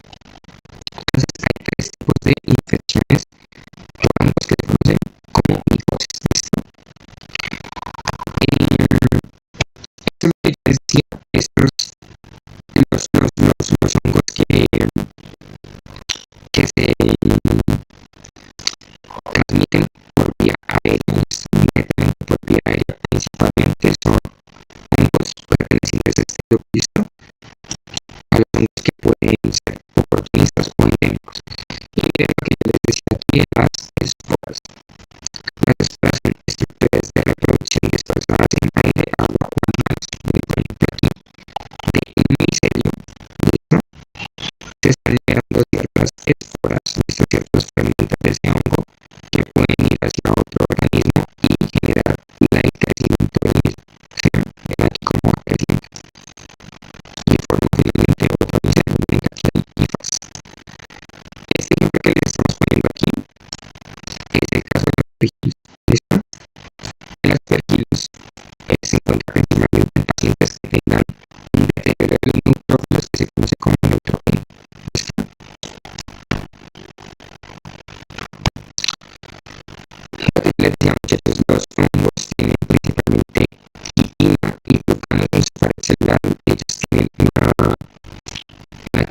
Entonces hay tres tipos de infecciones por hongos que se conocen como micosis, ¿listo? Esto es lo que yo decía, estos los hongos que se transmiten por vía aérea, netamente por vía aérea, principalmente son hongos pertenecientes a este grupo, ¿listo? A los hongos que pueden ser oportunistas o endémicos. Y miren lo que yo les decía aquí de las esporas. Las esporas son estructuras de reproducción dispersadas en aire, agua o animales. Por ejemplo aquí, de un micelio, ¿listo? Se están liberando ciertas esporas, ¿listo? Ciertos fermentos de ese hongo que pueden ir hacia otro organismo y generar el crecimiento del mismo. ¿Sí? Ven aquí cómo va creciendo. Y forma finalmente otro micelio. Ven aquí hay hifas. Este ejemplo que les estamos poniendo aquí es el caso de aspergillus, ¿listo? El aspergillus se encuentra principalmente en pacientes que tengan un deterioro de los neutrófilos que se conoce como neutropenia, ¿listo? Entonces les decía, muchachos, los hongos tienen principalmente quitina y glucano en su pared celular. Ellos tienen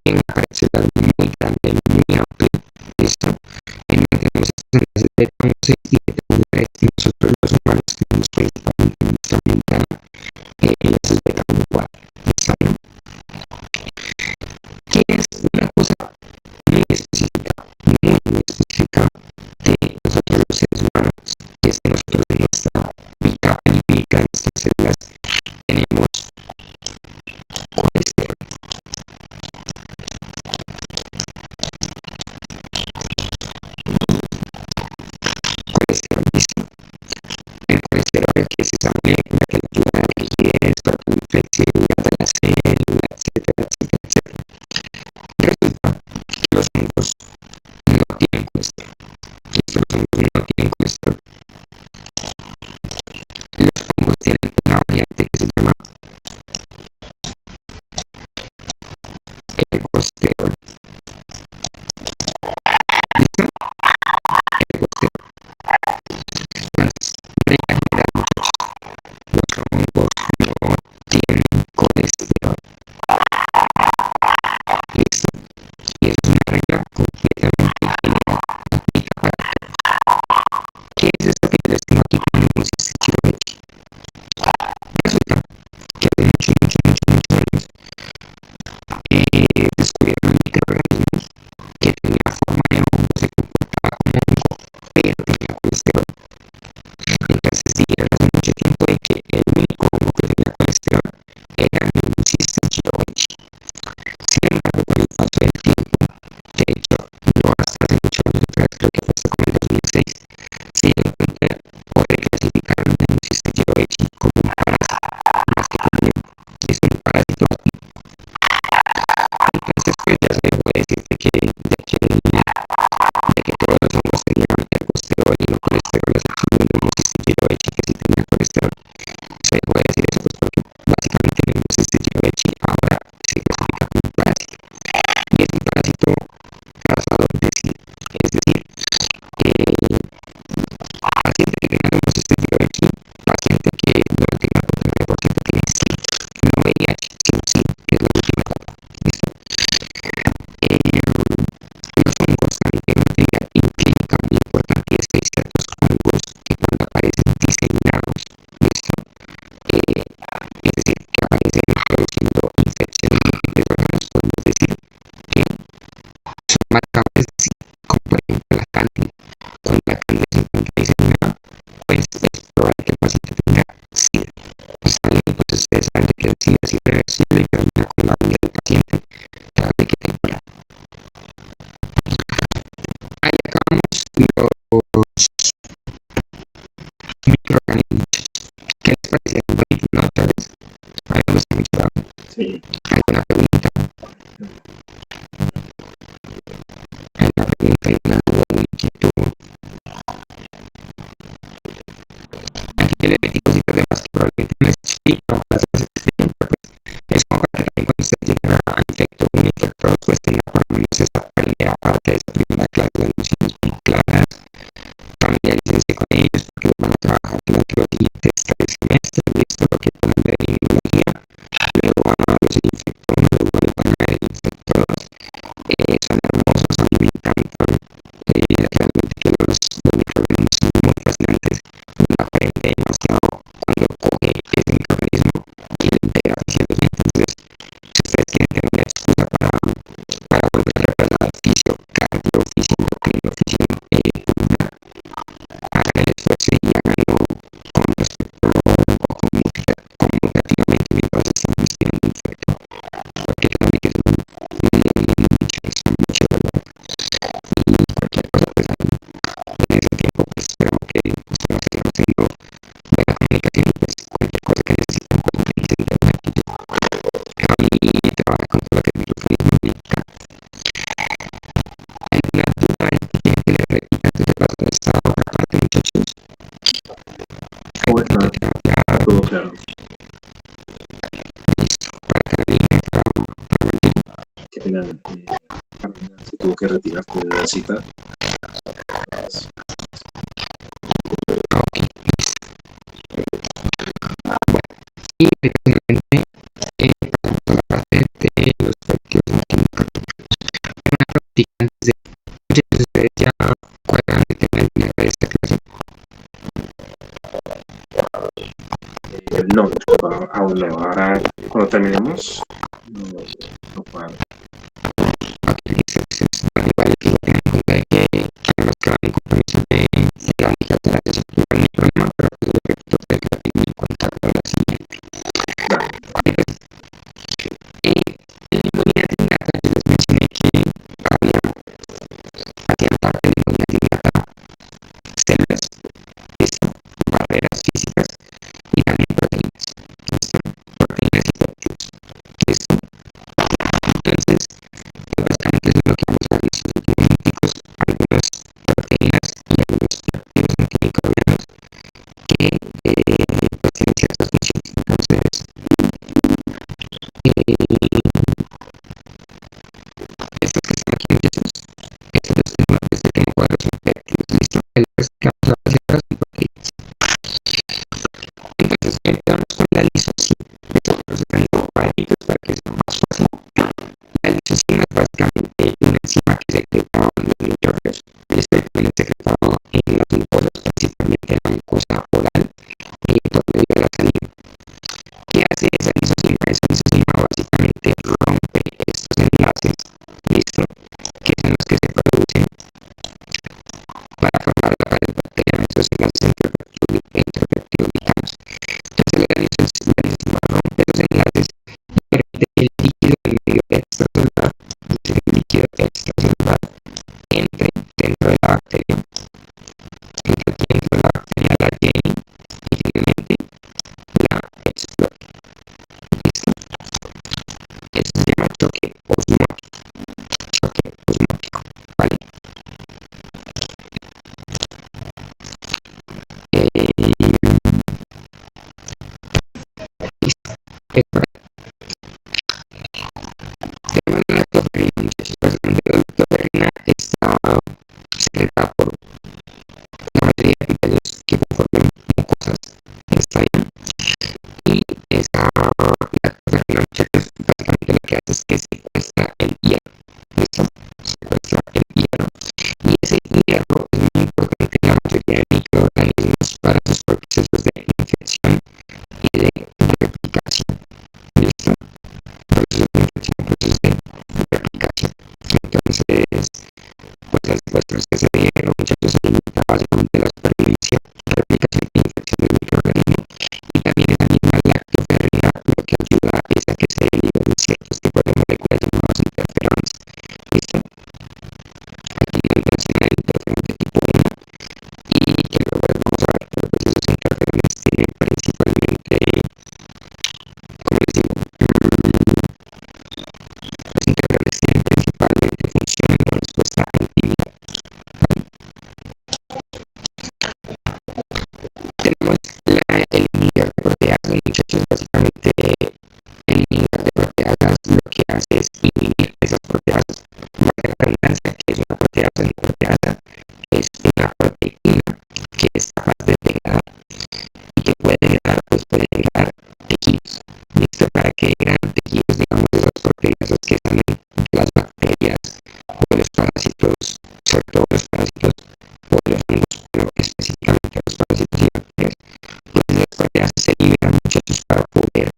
una pared celular muy grande, muy amplia, ¿listo? Tenemos estos enlaces beta 1, 6 y beta 1, 3 y nosotros los humanos tenemos principalmente en nuestra membrana enlaces beta 1, 4, ¿listo? Que es una cosa muy específica, muy específica de nosotros los seres humanos, que es que nosotros en nuestra bica lipídica, en nuestras células, tenemos colesterol. Colesterol, ¿listo? El colesterol es que es esa molécula que le ayuda a la rigidez, para la flexibilidad de la célula, etcétera, etcétera, etcétera. Resulta que los hongos no tienen colesterol. Los hongos no tienen colesterol. Los hongos tienen una variante que se llama ergosterol. ¿Listo? Ergosterol. Entonces, regla general, muchachos. dejo de decir eso pues porque básicamente tenemos este Givenchy ahora se clasifica como un parásito. Y es un parásito cazador de sí. Es decir, paciente que tenga este Givenchy, paciente que no tenga por 90% tiene sí, no VIH, sino sí, que es la última etapa. ¿Listo? Los hongos también tienen una actividad clínica muy importante y es que hay ciertos hongos que cuando aparecen diseminados, ¿listo? Es decir, que aparecen produciendo infecciones múltiples órganos, podemos decir que son marcables de sí, como por ejemplo la cándida. Cuando la cándida se encuentra diseminada, pues es probable que el paciente tenga SIDA. Pues también, entonces ustedes saben que el SIDA es irreversible y termina con la vida del paciente cada vez que tenga. Ahí acabamos los microorganismos. ¿Qué les parecía? ¿No otra vez? A ver, me gusta mucho. Sí. ¿Alguna pregunta? ¿Alguna pregunta? ¿Alguna duda? ¿Alguna inquietud? Aquí el herético y los demás que probablemente no les explico las veces que pues es como para que también cuando ustedes lleguen a infecto o un infectado pues tengan por lo menos esta primera parte de esta primera clase de nociones muy claras, familiarícense con ellos porque los van a trabajar durante los siguientes 3 semestres, listo, lo que pueden ver en inmunología, luego van a ver los infectólogos, luego van a ver infectólogos, son hermosos, a mí me encantan, realmente que los microorganismos son muy fascinantes, uno aprende demasiado cuando coge ese microorganismo y lo integra eficientemente. Entonces, si ustedes tienen una excusa para volver a repasar fisio, cardio, fisio, endocrino, fisio, pulmonar, hagan el esfuerzo y háganlo con respecto o conmutativamente mientras están gestionando el infecto, porque realmente es mucho dolor y cualquier cosa pues ahí en ese tiempo pues esperamos que estemos teniendo buena comunicación y pues cualquier cosa que necesiten pues me dicen de una que yo y trabaja con todo lo que es microorganismo médica. ¿Alguna duda que les repita antes de pasar a esta otra parte, muchachos? ¿Cómo está? Todo claro. Listo, para Carolina, para Martín. Que tengan, Carolina se tuvo que retirar por una cita. Ok, listo. Bueno, y finalmente pasamos a la parte de los prácticos en química. Una práctica antes de muchos de ustedes ya cuadran de tener idea de esta clase. No, aún no. Ahora, cuando terminemos, no puedo. Bueno, igual que lo tengan en cuenta de que además que van en compromiso de la legislatura de ese no hay problema, pero pues lo repito, ustedes lo tienen en cuenta para la siguiente. En inmunidad innata yo les mencioné que hacían parte de inmunidad innata células, ¿listo? Barreras físicas y también proteínas, ¿listo? Proteínas y péptidos, ¿listo? Entonces, pues básicamente eso es lo que vamos a ver en estos últimos minuticos, algunas proteínas y algunos muchachos, básicamente la doctrina está secretada por la mayoría de criterios que conforman cosas en esta vida. Y esa, la doctrina, muchachos, básicamente lo que hace es que secuestra el hierro. ¿Listo? Secuestra el hierro. Y ese hierro es muy importante en la mayoría de microorganismos para sus procesos de infección y de replicación. ¿Listo? Procesos de infección, procesos de replicación. Entonces, pues el secuestro que se dieron, muchachos, se limita básicamente a la supervivencia, replicación e infección del microorganismo. Y también en la misma lactoferrina lo que ayuda es a que se liberen ciertos tipos de moléculas llamadas interferones. ¿Listo? Aquí les mencioné el interferón de tipo 1 y que luego les vamos a ver que pues esos interferones tienen principalmente, como les digo, los interferones tienen principalmente función de respuesta antiviral. Tenemos el inhibidor de proteasas, muchachos, básicamente el inhibidor de proteasas lo que hace es inhibir esas proteasas. Valga la redundancia, que es una proteasa, una proteasa es una proteína que es capaz de degradar y que puede degradar, pues puede degradar tejidos. ¿Listo? Para que degraden tejidos, digamos, esas proteínas que salen de las bacterias o de los parásitos, sobre todo los parásitos o de los hongos, pero específicamente los parásitos y bacterias, pues esas proteínas se liberan, muchachos, para poder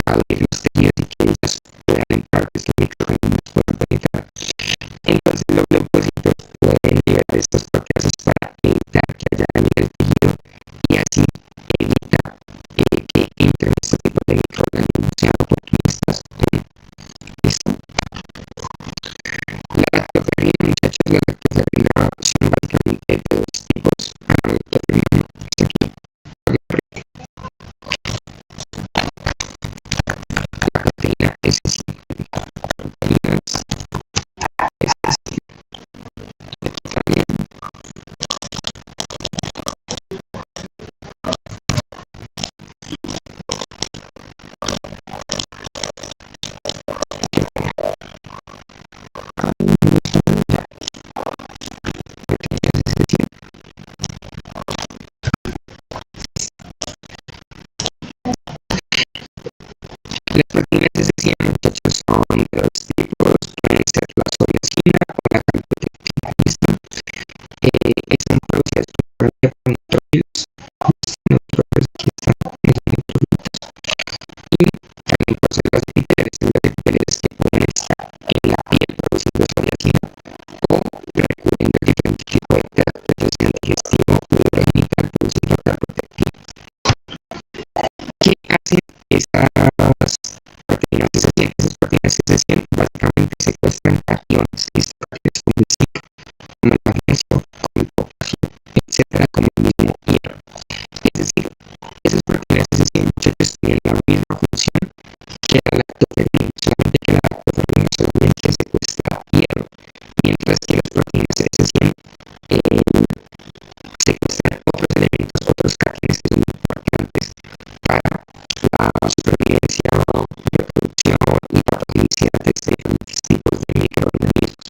abrir los tejidos y que ellas puedan entrar, que estos microorganismos puedan penetrar. Entonces los leucocitos pueden liberar estas proteínas para evitar que haya daño en el tejido y así evita que entren estos tipos de microorganismos, sean oportunistas o no. ¿Listo? La lactoferrina, muchachos, la lactoferrina son básicamente de dos tipos. La lactoferrina es aquí. La proteína es así. La proteína es así. También las proteínas de decía, muchachos, son de dos tipos, pueden ser la soleacina o la calprotectina. ¿Listo? Están producidas principalmente por neutrófilos. Neutrófilos, aquí están los neutrófilos. Y también por células epiteliales que pueden estar en la piel produciendo soleacina o recurren a diferentes tipos de terapia, ya sea digestivo o urogenital produciendo calprotectina. ¿Qué hacen esas proteínas de sección? Esas proteínas de sección básicamente secuestran cationes, cationes como el zinc, como el magnesio, como el potasio, etcétera, como el mismo hierro. Es decir, esas proteínas de sección, muchachos, tienen la misma función que la lactoferrina, solamente que la lactoferrina solamente secuestra hierro, mientras que las proteínas de sección secuestran otros elementos, otros cationes que son importantes para la supervivencia, reproducción y patogenicidad de diferentes tipos de microorganismos.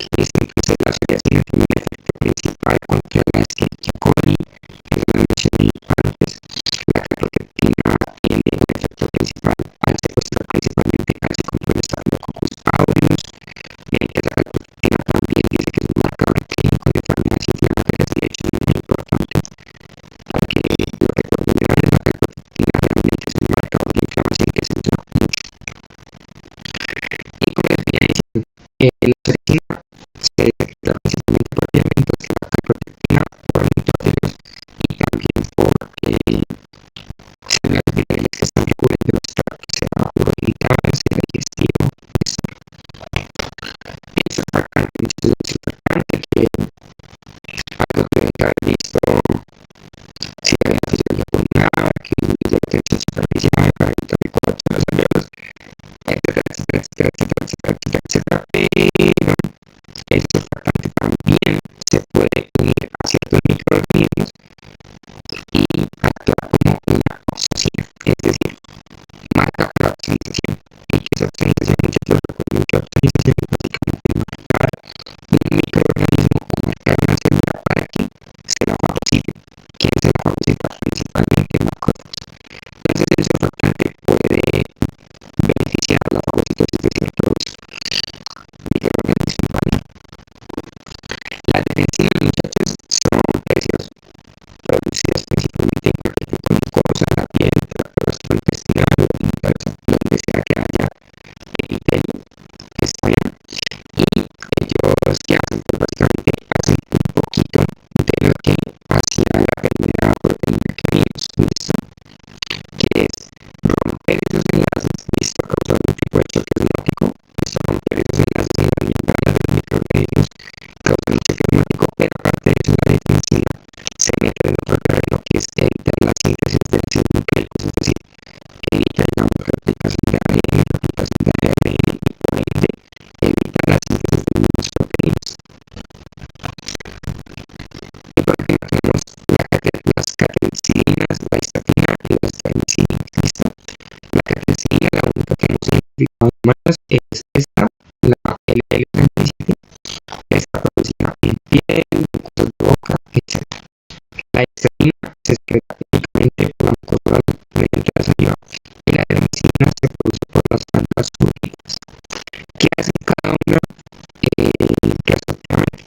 Entonces la soleacina tiene un efecto principal contra la Escherichia coli, que lo mencioné antes. La calprotectina tiene un efecto principal al secuestrar principalmente calcio contra el Staphylococcus aureus, mientras la calprotectina también dice que es un marcador clínico de enfermedades inflamatorias. De hecho es muy importante para que lo recuerden grandes. La calprotectina realmente es un marcador de inflamación que se usa mucho. Y como les venía diciendo, la soleacina se detecta principalmente por elementos que la calprotectina por neutrófilos y también por células epiteliales que están recubriendo los tractos, sea urogenital, sea digestivo. El surfactante, muchachos, el surfactante que algo que deben haber visto si habían fisiología pulmonar, que es la tensión superficial, para evitar el colapso de los alveolos, etcétera, etcétera, etcétera, etcétera, etcétera, etcétera. Pero el surfactante también se puede unir a ciertos microorganismos y actúa como una oxacina, es decir, mata la oxidatización. ¿Y qué es oxidatización? Muchachos, recuerden que oxidatización es básicamente primera proteína que vimos, ¿listo? Que es romper esos enlaces, ¿listo? Causar un tipo de choque osmótico, ¿listo? Romper esos enlaces en las membranas de los microorganismos, causa un choque osmótico, pero aparte de eso la defensiva se mete en otro terreno que es evitar la síntesis de ácidos nucleicos, es decir, evita, digamos, replicación de ADN, replicación de ARN y por ende evita la síntesis de nuevas proteínas. Y por ejemplo tenemos las catencinas, la histatina y la estradicidina, ¿listo? La catencina, la única que hemos identificado más es esta, la L37, esta producida en piel, mucosas de boca, etc. La histatina se excreta químicamente por la mucosa oral mediante la saliva y la ermicina se produce por las glándulas urínicas. ¿Qué hacen cada una? Respectivamente.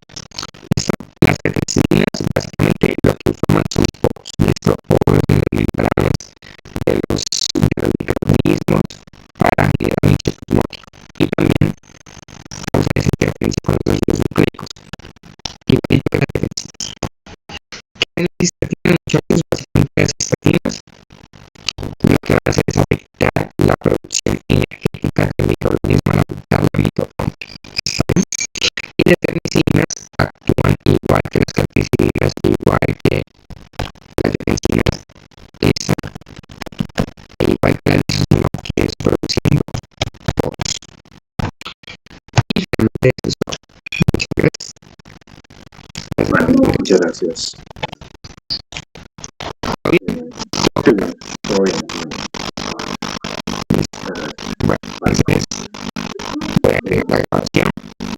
¿Listo? Las catencinas básicamente lo que forman son poros, ¿listo? Poros en las membranas de los microorganismos para generar un choque osmótico y también causan esa interferencia con los ácidos nucleicos. Igualito que las catencinas. ¿Qué es la cistatina? Muchas veces básicamente las cistatinas lo que van a hacer es afectar la producción energética del microorganismo al afectar la mitocondria. Y las ermicinas actúan igual que las catencinas, igual que las defensinas, igual que las lisosomas, que es produciendo poros. Y finalmente eso es todo. Muchas gracias. Bueno, muchas gracias.